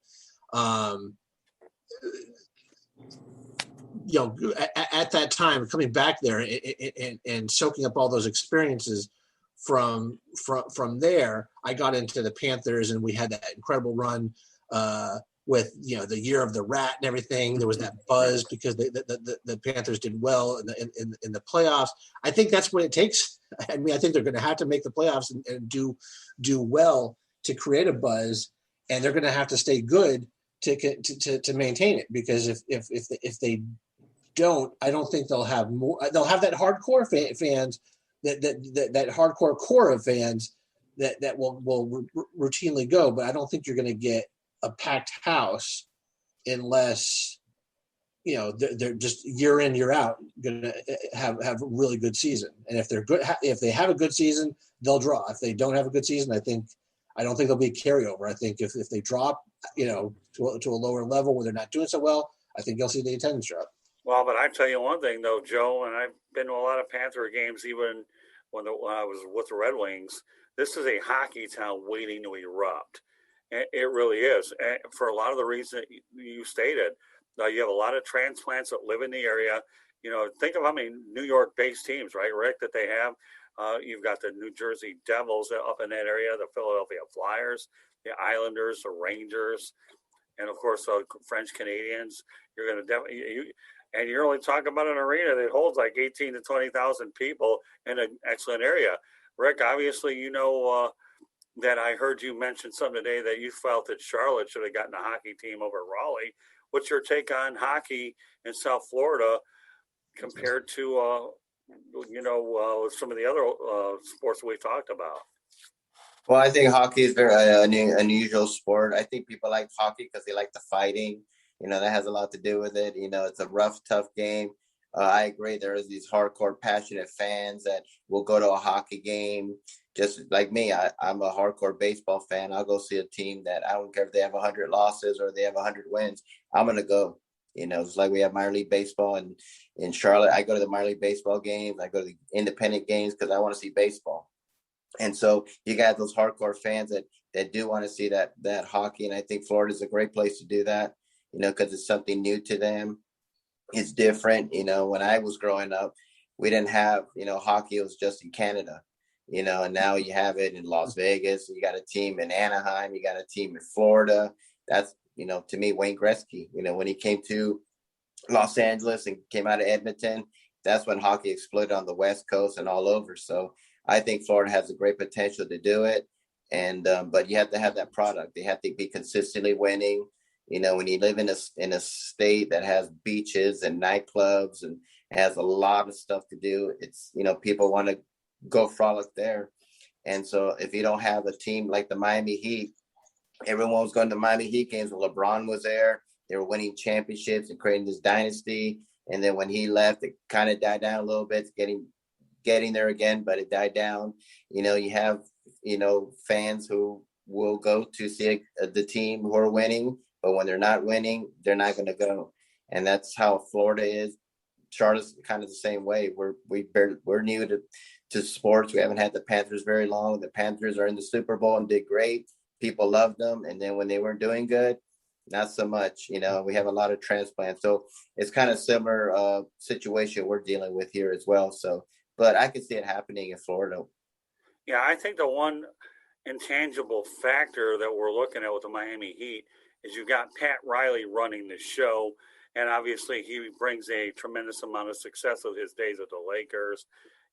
At that time, coming back there and soaking up all those experiences from there, I got into the Panthers, and we had that incredible run with the year of the rat and everything. There was that buzz because the Panthers did well in the playoffs. I think that's what it takes. I mean, I think they're going to have to make the playoffs and do well to create a buzz, and they're going to have to stay good to maintain it, because if they don't, I don't think they'll have more. They'll have that hardcore fans, that hardcore core of fans that will routinely go, but I don't think you're going to get a packed house unless they're just year in year out going to have a really good season. And if they're good, if they have a good season, they'll draw. If they don't have a good season, I don't think there'll be a carryover. I think if they drop to a lower level where they're not doing so well, I think you'll see the attendance drop. Well, but I tell you one thing though, Joe, and I've been to a lot of Panther games, even when I was with the Red Wings. This is a hockey town waiting to erupt. It really is, and for a lot of the reasons you stated. You have a lot of transplants that live in the area. Think of how many New York-based teams, right, Rick, that they have. You've got the New Jersey Devils up in that area, the Philadelphia Flyers, the Islanders, the Rangers, and of course the French Canadians. You're going to definitely, and you're only talking about an arena that holds like 18 to 20,000 people in an excellent area. Rick, obviously, that I heard you mention something today that you felt that Charlotte should have gotten a hockey team over Raleigh. What's your take on hockey in South Florida compared to, some of the other sports we talked about? Well, I think hockey is very unusual sport. I think people like hockey because they like the fighting. That has a lot to do with it. It's a rough, tough game. I agree. There is these hardcore, passionate fans that will go to a hockey game. Just like me, I'm a hardcore baseball fan. I'll go see a team that I don't care if they have 100 losses or they have 100 wins. I'm going to go. It's like we have minor league baseball in Charlotte. I go to the minor league baseball games. I go to the independent games because I want to see baseball. And so you got those hardcore fans that do want to see that hockey. And I think Florida is a great place to do that, because it's something new to them. It's different. When I was growing up, we didn't have, hockey was just in Canada, and now you have it in Las Vegas. You got a team in Anaheim. You got a team in Florida. That's, to me, Wayne Gretzky, when he came to Los Angeles and came out of Edmonton, that's when hockey exploded on the West Coast and all over. So I think Florida has a great potential to do it. And, but you have to have that product. They have to be consistently winning. When you live in a state that has beaches and nightclubs and has a lot of stuff to do, it's, people want to go frolic there. And so if you don't have a team like the Miami Heat, everyone was going to Miami Heat games when LeBron was there. They were winning championships and creating this dynasty. And then when he left, it kind of died down a little bit, getting there again, but it died down. You have, fans who will go to see the team who are winning, but when they're not winning, they're not going to go. And that's how Florida is. Charlotte's kind of the same way. We're new to sports. We haven't had the Panthers very long. The Panthers are in the Super Bowl and did great. People loved them. And then when they weren't doing good, not so much. We have a lot of transplants. So it's kind of similar situation we're dealing with here as well. So, but I can see it happening in Florida. Yeah, I think the one intangible factor that we're looking at with the Miami Heat is you've got Pat Riley running the show. And obviously, he brings a tremendous amount of success with his days at the Lakers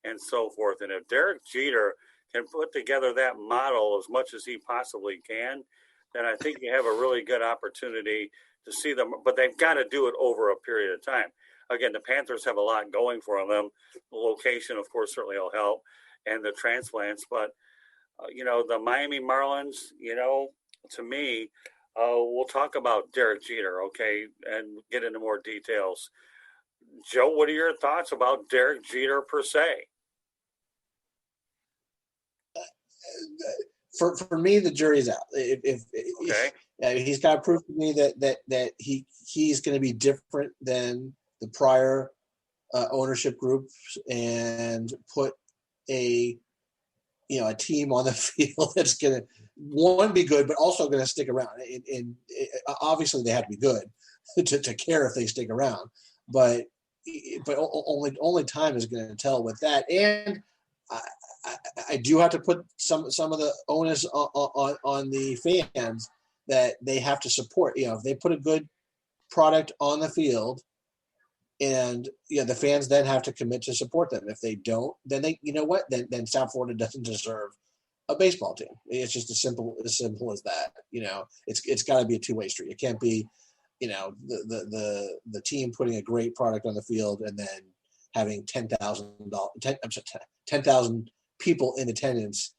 and so forth. And if Derek Jeter can put together that model as much as he possibly can, then I think you have a really good opportunity to see them. But they've got to do it over a period of time. Again, the Panthers have a lot going for them. The location, of course, certainly will help, and the transplants. But, the Miami Marlins, to me, we'll talk about Derek Jeter, okay, and get into more details. Joe, what are your thoughts about Derek Jeter per se? For me, the jury's out. If he's got to prove to me that he's going to be different than the prior ownership groups and put a team on the field that's going to, one, be good, but also going to stick around. And obviously they have to be good to care if they stick around, but only time is going to tell with that. And I do have to put some of the onus on the fans that they have to support. If they put a good product on the field, and the fans then have to commit to support them. If they don't, then then South Florida doesn't deserve a baseball team. It's just as simple as that. It's got to be a two-way street. It can't be, the team putting a great product on the field and then having 10,000 people in attendance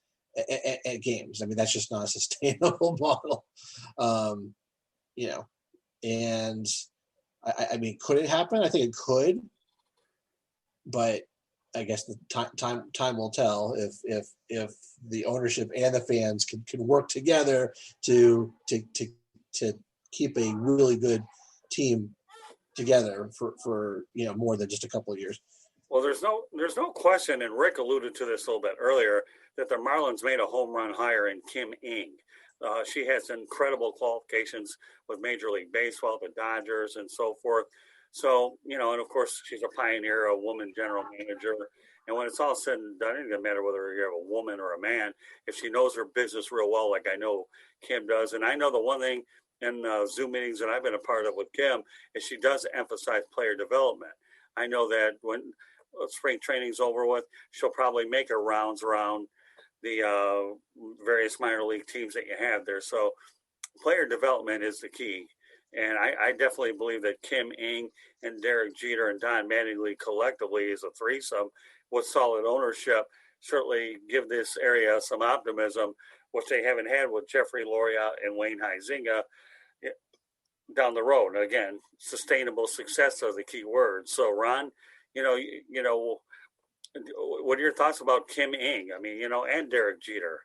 at games. I mean, that's just not a sustainable model. And I mean, could it happen? I think it could, but I guess the time will tell if the ownership and the fans can work together to keep a really good team together for more than just a couple of years. Well, there's no question, and Rick alluded to this a little bit earlier, that the Marlins made a home run hire in Kim Ng. She has incredible qualifications with Major League Baseball, the Dodgers, and so forth. So, and of course, she's a pioneer, a woman general manager. And when it's all said and done, it doesn't matter whether you have a woman or a man, if she knows her business real well, like I know Kim does. And I know the one thing in Zoom meetings that I've been a part of with Kim is she does emphasize player development. I know that when spring training's over with, she'll probably make her rounds around the various minor league teams that you have there. So player development is the key. And I definitely believe that Kim Ng and Derek Jeter and Don Mattingly collectively as a threesome with solid ownership certainly give this area some optimism, which they haven't had with Jeffrey Loria and Wayne Huizinga down the road. Again, sustainable success are the key words. So Ron, what are your thoughts about Kim Ng? I mean, and Derek Jeter.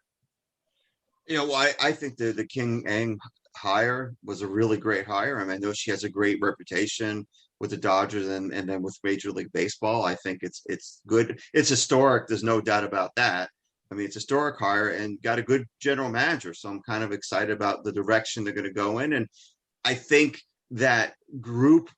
I think the Kim Ng hire was a really great hire. I mean, I know she has a great reputation with the Dodgers and then with Major League Baseball. I think it's good. It's historic. There's no doubt about that. I mean, it's a historic hire and got a good general manager. So I'm kind of excited about the direction they're going to go in. And I think that group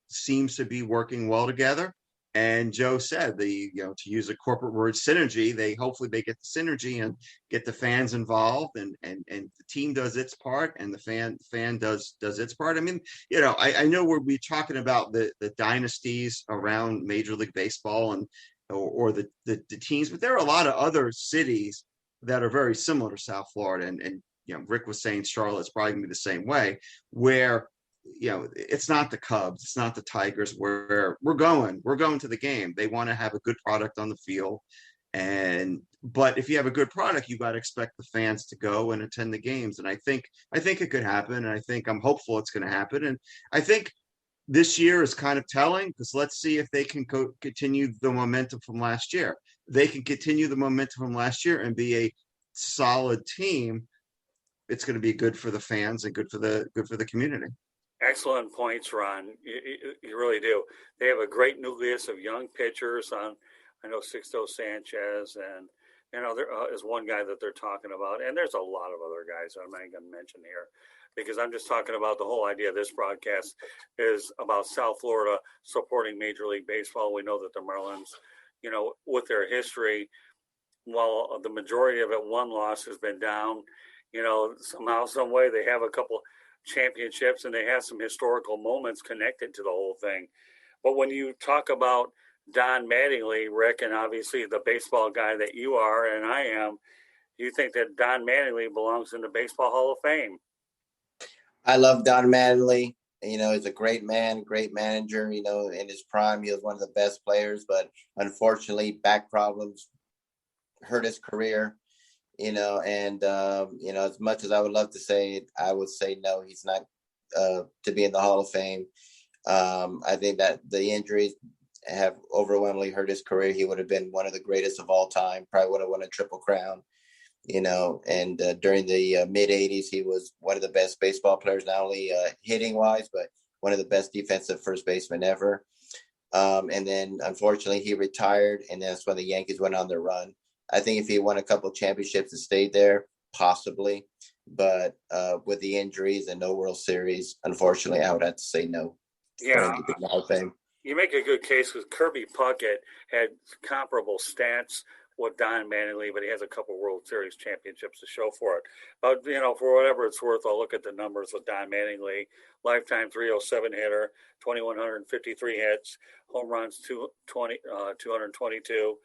seems to be working well together. And Joe said to use a corporate word, synergy, hopefully they get the synergy and get the fans involved, and the team does its part and the fan does its part. I mean, I know we're talking about the dynasties around Major League Baseball and or the teams, but there are a lot of other cities that are very similar to South Florida. And Rick was saying Charlotte's probably gonna be the same way, where it's not the Cubs, it's not the Tigers, where we're going to the game. They want to have a good product on the field. But if you have a good product, you got to expect the fans to go and attend the games. And I think it could happen. And I'm hopeful it's going to happen. And I think this year is kind of telling, because let's see if they can continue the momentum from last year. They can continue the momentum from last year and be a solid team. It's going to be good for the fans and good for the community. Excellent points, Ron. You really do. They have a great nucleus of young pitchers. I know Sixto Sanchez, and there is one guy that they're talking about, and there's a lot of other guys I'm not going to mention here, because I'm just talking about the whole idea of this broadcast is about South Florida supporting Major League Baseball. We know that the Marlins, with their history, while the majority of it, one loss has been down, somehow, some way, they have a couple championships and they have some historical moments connected to the whole thing. But when you talk about Don Mattingly, Rick, and obviously the baseball guy that you are and I am, you think that Don Mattingly belongs in the Baseball Hall of Fame? I love Don Mattingly. He's a great man, great manager. In his prime, he was one of the best players, but unfortunately, back problems hurt his career. As much as I would love to say it, I would say no, he's not to be in the Hall of Fame. I think that the injuries have overwhelmingly hurt his career. He would have been one of the greatest of all time, probably would have won a Triple Crown, and during the mid 80s, he was one of the best baseball players, not only hitting wise, but one of the best defensive first basemen ever. And then unfortunately he retired, and that's when the Yankees went on their run. I think if he won a couple of championships and stayed there, possibly. But with the injuries and no World Series, unfortunately, I would have to say no. Yeah, you make a good case, because Kirby Puckett had comparable stats with Don Mattingly, but he has a couple World Series championships to show for it. But, for whatever it's worth, I'll look at the numbers with Don Mattingly. Lifetime 307 hitter, 2,153 hits, home runs 222.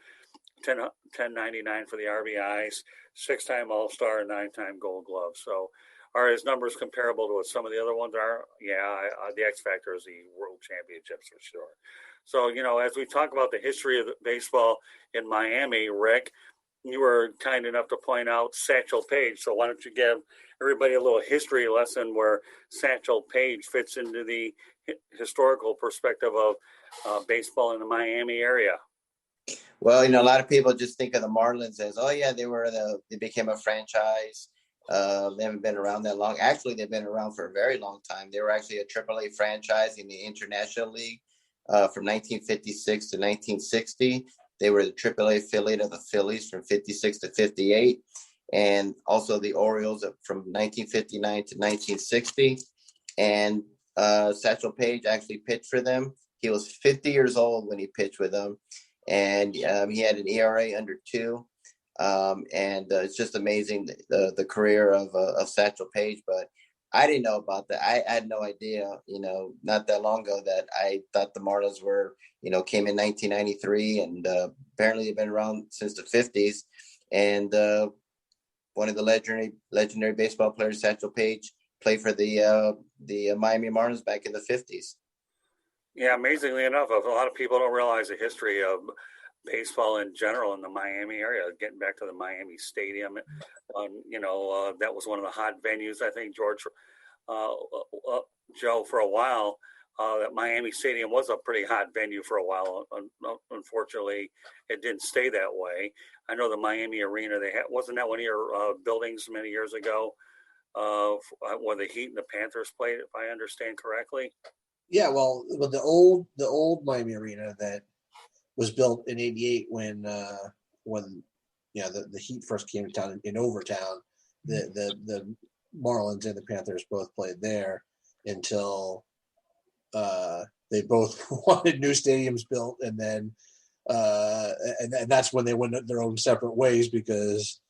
1099 for the RBIs, 6-time All-Star, and 9-time Gold Glove. So are his numbers comparable to what some of the other ones are? Yeah, the X factor is the World Championships for sure. So, as we talk about the history of baseball in Miami, Rick, you were kind enough to point out Satchel Paige. So why don't you give everybody a little history lesson where Satchel Paige fits into the historical perspective of baseball in the Miami area? Well, a lot of people just think of the Marlins as, oh yeah, they became a franchise. They haven't been around that long. Actually, they've been around for a very long time. They were actually a AAA franchise in the International League from 1956 to 1960. They were the AAA affiliate of the Phillies from 56 to 58, and also the Orioles from 1959 to 1960. And Satchel Paige actually pitched for them. He was 50 years old when he pitched with them. And he had an ERA under 2. And it's just amazing the career of Satchel Paige. But I didn't know about that. I had no idea, not that long ago, that I thought the Marlins were, came in 1993, and apparently they've been around since the 50s. And one of the legendary baseball players, Satchel Paige, played for the Miami Marlins back in the 50s. Yeah, amazingly enough, a lot of people don't realize the history of baseball in general in the Miami area. Getting back to the Miami Stadium, that was one of the hot venues. I think Joe, for a while, that Miami Stadium was a pretty hot venue for a while. Unfortunately, it didn't stay that way. I know the Miami Arena, wasn't that one of your buildings many years ago, where the Heat and the Panthers played, if I understand correctly? Yeah, well, the old Miami Arena that was built in '88 when the Heat first came to town in Overtown, the Marlins and the Panthers both played there until they both wanted new stadiums built, and then and that's when they went their own separate ways because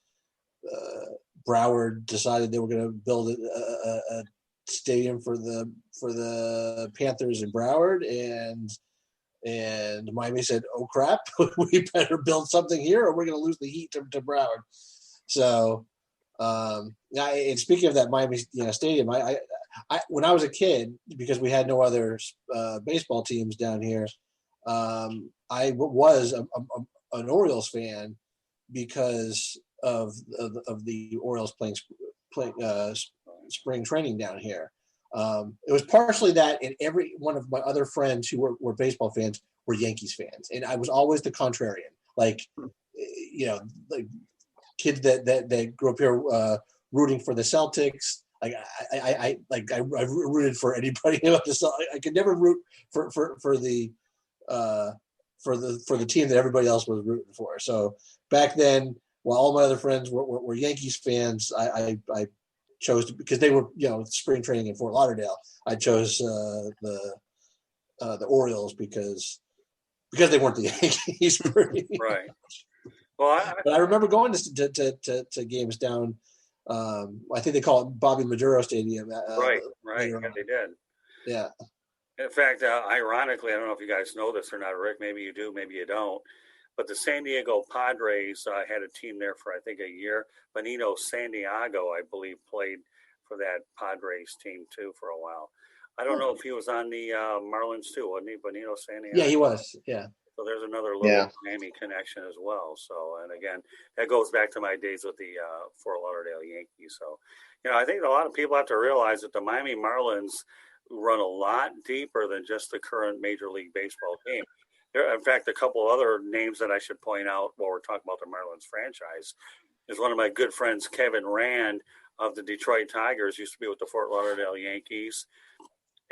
Broward decided they were going to build a stadium for the Panthers in Broward, and Miami said, "Oh crap, we better build something here, or we're going to lose the Heat to Broward." So, and speaking of that Miami stadium, I when I was a kid, because we had no other baseball teams down here, I was an Orioles fan because of the Orioles playing spring training down here. It was partially that, and every one of my other friends who were baseball fans were Yankees fans, and I was always the contrarian. Like kids that grew up here rooting for the Celtics. Like I rooted for anybody. I could never root for the team that everybody else was rooting for. So back then, while all my other friends were Yankees fans, I chose to, because they were spring training in Fort Lauderdale. I chose the Orioles because they weren't the Yankees. Right. Well, but I remember going to games down. I think they call it Bobby Maduro Stadium. Right. Yeah, they did. Yeah. In fact, ironically, I don't know if you guys know this or not, Rick. Maybe you do, maybe you don't. But the San Diego Padres had a team there for, I think, a year. Benito Santiago, I believe, played for that Padres team, too, for a while. I don't know if he was on the Marlins, too, wasn't he, Benito Santiago? Yeah, he was, yeah. So there's another little Miami connection as well. So, and again, that goes back to my days with the Fort Lauderdale Yankees. So, I think a lot of people have to realize that the Miami Marlins run a lot deeper than just the current Major League Baseball team. There, in fact, a couple other names that I should point out while we're talking about the Marlins franchise is one of my good friends, Kevin Rand of the Detroit Tigers, used to be with the Fort Lauderdale Yankees.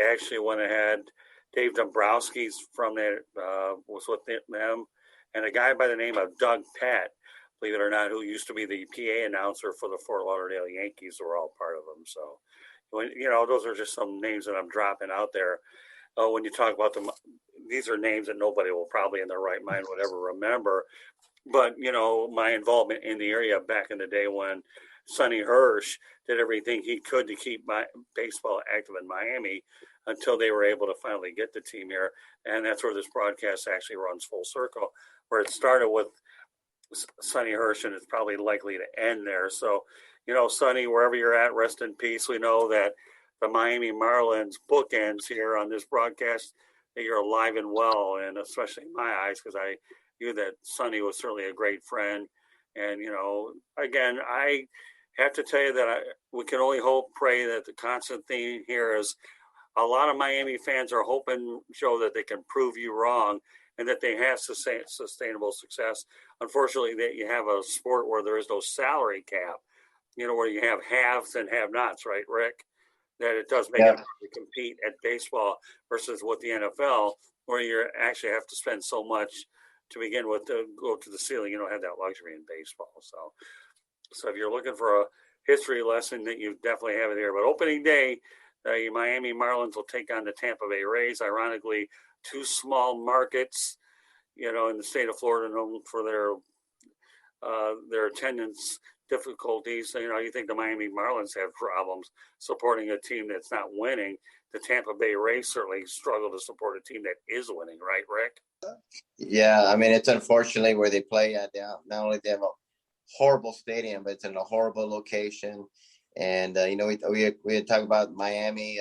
Actually went ahead. Dave Dombrowski's from there, was with them. And a guy by the name of Doug Pett, believe it or not, who used to be the PA announcer for the Fort Lauderdale Yankees, were all part of them. So, those are just some names that I'm dropping out there. When you talk about them, these are names that nobody will probably in their right mind would ever remember. But, my involvement in the area back in the day when Sonny Hirsch did everything he could to keep my baseball active in Miami until they were able to finally get the team here. And that's where this broadcast actually runs full circle, where it started with Sonny Hirsch, and it's probably likely to end there. So, Sonny, wherever you're at, rest in peace. We know that the Miami Marlins bookends here on this broadcast, that you're alive and well, and especially in my eyes, because I knew that Sonny was certainly a great friend. And, again, I have to tell you that we can only hope, pray that the constant theme here is a lot of Miami fans are hoping, Joe, that they can prove you wrong and that they have sustainable success. Unfortunately, that you have a sport where there is no salary cap, where you have haves and have-nots, right, Rick? That it does make it hard to compete at baseball versus with the NFL, where you actually have to spend so much to begin with to go to the ceiling. You don't have that luxury in baseball. So if you're looking for a history lesson, that you definitely have it here. But opening day, the Miami Marlins will take on the Tampa Bay Rays. Ironically, two small markets, in the state of Florida, known for their attendance difficulties. So, you think the Miami Marlins have problems supporting a team that's not winning. The Tampa Bay Rays certainly struggle to support a team that is winning, right, Rick? Yeah, I mean, it's unfortunately where they play at. Not only they have a horrible stadium, but it's in a horrible location. And, we had talked about Miami,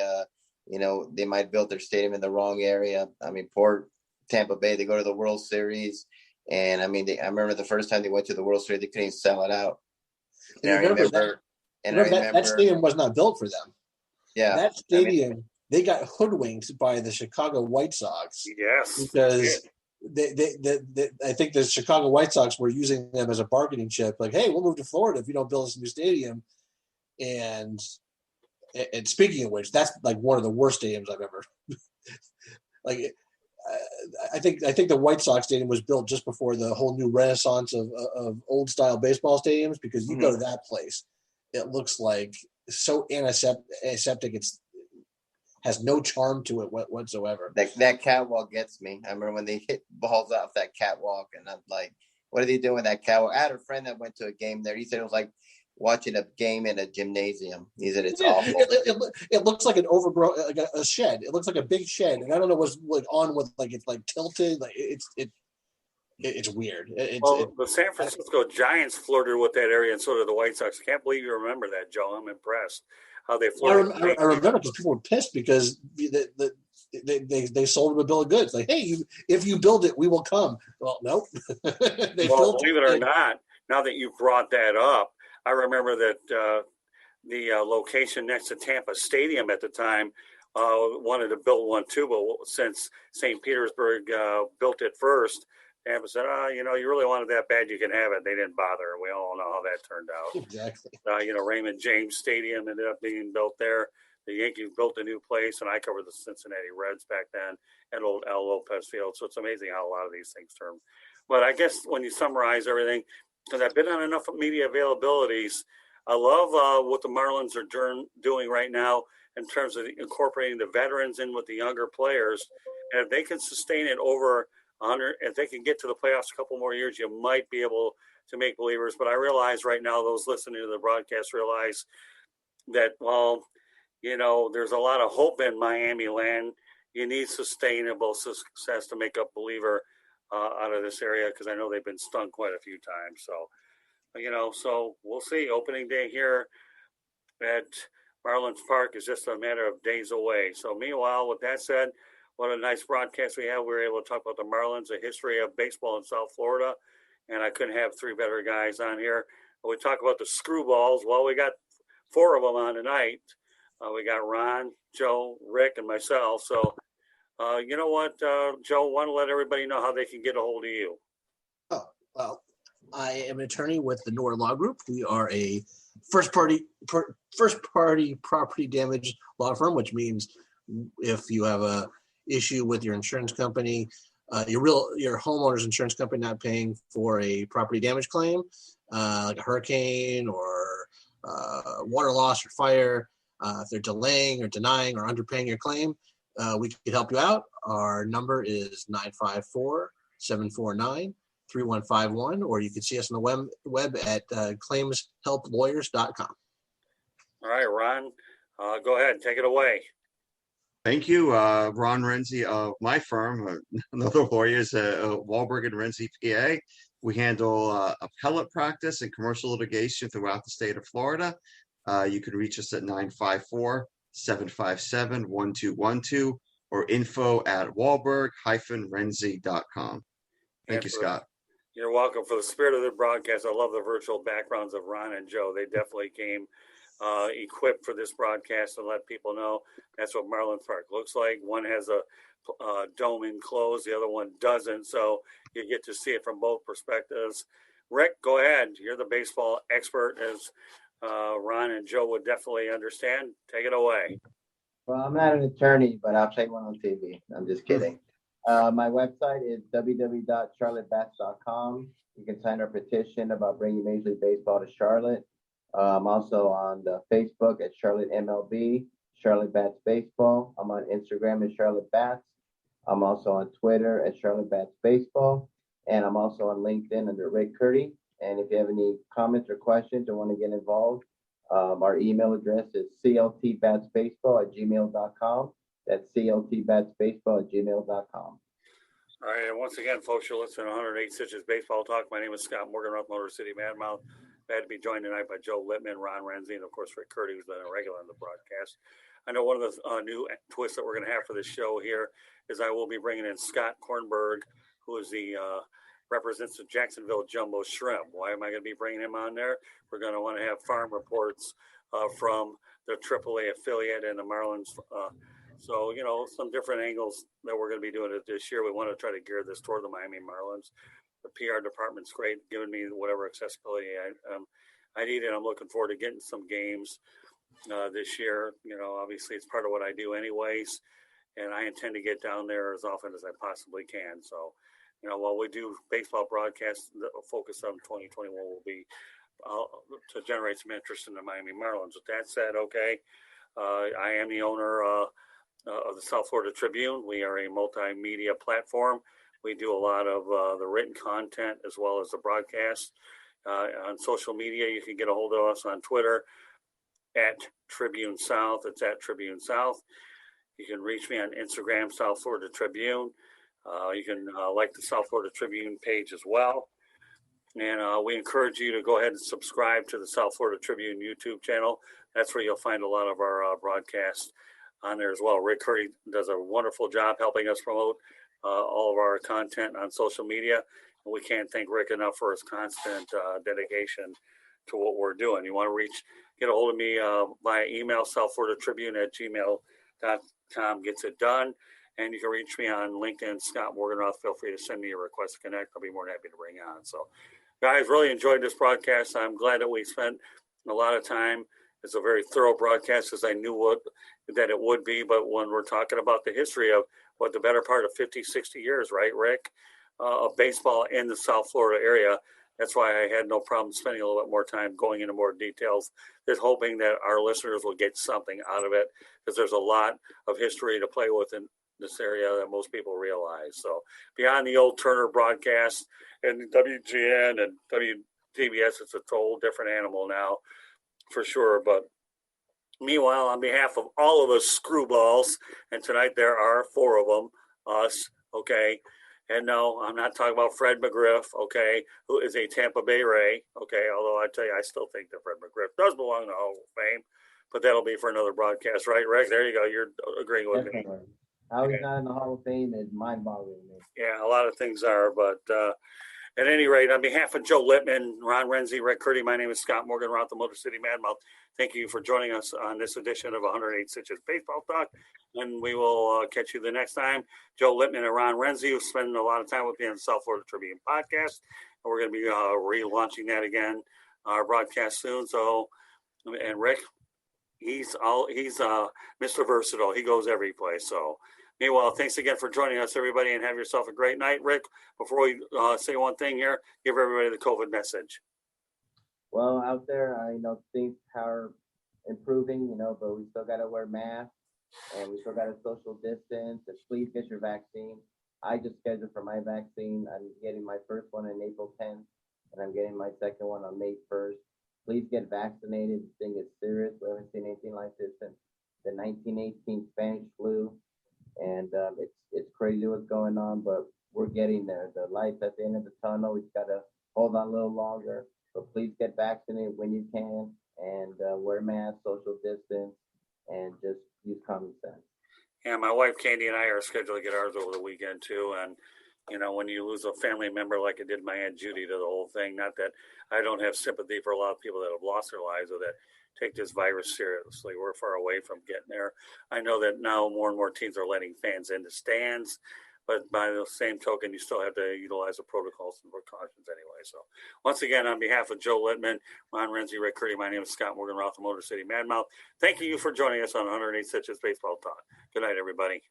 they might build their stadium in the wrong area. I mean, poor Tampa Bay, they go to the World Series. And, I remember the first time they went to the World Series, they couldn't sell it out. And I remember that stadium was not built for them. Yeah. That stadium, they got hoodwinked by the Chicago White Sox. Yes. Because I think the Chicago White Sox were using them as a bargaining chip. Like, hey, we'll move to Florida if you don't build us a new stadium. And speaking of which, that's like one of the worst stadiums I've ever like. I think the White Sox stadium was built just before the whole new renaissance of old style baseball stadiums, because you go to that place, it looks like so antiseptic. It's has no charm to it whatsoever. That catwalk gets me. I remember when they hit balls off that catwalk, and I'm like, what are they doing with that catwalk? I had a friend that went to a game there. He said it was like watching a game in a gymnasium. He said it's awful. It looks like an overgrown, like a shed. It looks like a big shed, and I don't know what's like on with, like it's like tilted. Like it's weird. The San Francisco Giants flirted with that area, and so did the White Sox. I can't believe you remember that, Joe. I'm impressed how they flirted. I remember because people were pissed because they sold them a bill of goods. Like, hey, if you build it, we will come. Well, nope. Believe it or not, now that you brought that up, I remember that the location next to Tampa Stadium at the time wanted to build one too, but since St. Petersburg built it first, Tampa said, you really wanted that bad, you can have it. They didn't bother. We all know how that turned out. Exactly. Raymond James Stadium ended up being built there. The Yankees built a new place, and I covered the Cincinnati Reds back then at old Al Lopez Field. So it's amazing how a lot of these things turn. But I guess when you summarize everything, because I've been on enough media availabilities, I love what the Marlins are doing right now in terms of incorporating the veterans in with the younger players. And if they can sustain it over 100, if they can get to the playoffs a couple more years, you might be able to make believers. But I realize right now, those listening to the broadcast realize that, there's a lot of hope in Miami land. You need sustainable success to make a believer out of this area, because I know they've been stung quite a few times. So, so we'll see. Opening day here at Marlins Park is just a matter of days away. So meanwhile, with that said, what a nice broadcast we had. We were able to talk about the Marlins, the history of baseball in South Florida, and I couldn't have three better guys on here. But we talk about the screwballs. Well, we got four of them on tonight. We got Ron, Joe, Rick, and myself. So, you know what, Joe, want to let everybody know how they can get a hold of you. Oh, well, I am an attorney with the Nora Law Group. We are a first party property damage law firm, which means if you have a issue with your insurance company, your homeowner's insurance company not paying for a property damage claim, like a hurricane or water loss or fire, if they're delaying or denying or underpaying your claim, we can help you out. Our number is 954-749-3151, or you can see us on the web at claimshelplawyers.com. All right, Ron, go ahead, take it away. Thank you, Ron Renzy of my firm, another lawyers, Wahlberg and Renzy, PA. We handle appellate practice and commercial litigation throughout the state of Florida. You can reach us at 954-757-1212 or info@wahlberg-renzy.com. Thank you, Scott. You're welcome. For the spirit of the broadcast, I love the virtual backgrounds of Ron and Joe. They definitely came equipped for this broadcast and let people know that's what Marlins Park looks like. One has a dome enclosed, the other one doesn't, so you get to see it from both perspectives. Rick, go ahead. You're the baseball expert, as Ron and Joe would definitely understand. Take it away. Well, I'm not an attorney, but I'll play one on TV. I'm just kidding. My website is www.charlottebats.com. You can sign our petition about bringing Major League Baseball to Charlotte. I'm also on the Facebook at Charlotte MLB, Charlotte Bats Baseball. I'm on Instagram at Charlotte Bats. I'm also on Twitter at Charlotte Bats Baseball. And I'm also on LinkedIn under Rick Curti. And if you have any comments or questions or want to get involved, our email address is cltbatsbaseball@gmail.com. That's cltbatsbaseball@gmail.com. All right, and once again, folks, you're listening to 108 Stitches Baseball Talk. My name is Scott Morganroth, Motor City Madmouth. Glad to be joined tonight by Joe Littman, Ron Renzy, and of course Rick Curti, who's been a regular on the broadcast. I know one of the new twists that we're going to have for this show here is I will be bringing in Scott Kornberg, who is the represents the Jacksonville Jumbo Shrimp. Why am I going to be bringing him on there? We're going to want to have farm reports from the AAA affiliate and the Marlins. So, some different angles that we're going to be doing it this year. We want to try to gear this toward the Miami Marlins. The PR department's great, giving me whatever accessibility I need, and I'm looking forward to getting some games this year. Obviously it's part of what I do anyways. and I intend to get down there as often as I possibly can. So, while we do baseball broadcasts, the focus on 2021 will be to generate some interest in the Miami Marlins. With that said, okay, I am the owner of the South Florida Tribune. We are a multimedia platform. We do a lot of the written content as well as the broadcast. On social media, you can get a hold of us on Twitter at Tribune South. It's at Tribune South. You can reach me on Instagram, South Florida Tribune. You can like the South Florida Tribune page as well. And we encourage you to go ahead and subscribe to the South Florida Tribune YouTube channel. That's where you'll find a lot of our broadcasts on there as well. Rick Curti does a wonderful job helping us promote all of our content on social media. And we can't thank Rick enough for his constant dedication to what we're doing. You want to get a hold of me via email, southfloridatribune@gmail.com gets it done. And you can reach me on LinkedIn, Scott Morganroth. Feel free to send me a request to connect. I'll be more than happy to bring on. So, guys, really enjoyed this broadcast. I'm glad that we spent a lot of time. It's a very thorough broadcast, as I knew that it would be. But when we're talking about the history of the better part of 50, 60 years, right, Rick, of baseball in the South Florida area, that's why I had no problem spending a little bit more time going into more details, just hoping that our listeners will get something out of it, because there's a lot of history to play with in this area that most people realize. So beyond the old Turner broadcast and WGN and WTBS, it's a total different animal now, for sure. But meanwhile, on behalf of all of us screwballs, and tonight there are 4 of them, us, okay, and no, I'm not talking about Fred McGriff, okay, who is a Tampa Bay Ray, okay, although I tell you, I still think that Fred McGriff does belong in the Hall of Fame, but that'll be for another broadcast, right, Rick? There you go. You're agreeing with me. How he's not in the Hall of Fame is mind-boggling me. Yeah, a lot of things are, but at any rate, on behalf of Joe Littman, Ron Renzy, Rick Curti, my name is Scott Morganroth, the Motor City Madmouth. Thank you for joining us on this edition of 108 Stitches Baseball Talk, and we will catch you the next time. Joe Littman and Ron Renzy, who spend a lot of time with me on the South Florida Tribune podcast, and we're going to be relaunching that again, our broadcast soon. So, and Rick, he's Mr. Versatile. He goes every place. So, meanwhile, thanks again for joining us, everybody, and have yourself a great night. Rick, before we say one thing here, give everybody the COVID message. Well, out there, things are improving, but we still got to wear masks, and we still got to social distance, and please get your vaccine. I just scheduled for my vaccine. I'm getting my first one on April 10th, and I'm getting my second one on May 1st. Please get vaccinated. This thing is serious. We haven't seen anything like this since the 1918 Spanish flu. And it's crazy what's going on, but we're getting there. The light's at the end of the tunnel. We've got to hold on a little longer. But please get vaccinated when you can, and wear masks, social distance, and just use common sense. Yeah, my wife Candy and I are scheduled to get ours over the weekend too. And when you lose a family member like it did my Aunt Judy to the whole thing, not that I don't have sympathy for a lot of people that have lost their lives or that take this virus seriously. We're far away from getting there. I know that now more and more teams are letting fans into stands, but by the same token, you still have to utilize the protocols and precautions anyway. So once again, on behalf of Joe Littman, Ron Renzy, Rick Curti, my name is Scott Morganroth, the Motor City Madmouth. Thank you for joining us on 108 Stitches Baseball Talk. Good night, everybody.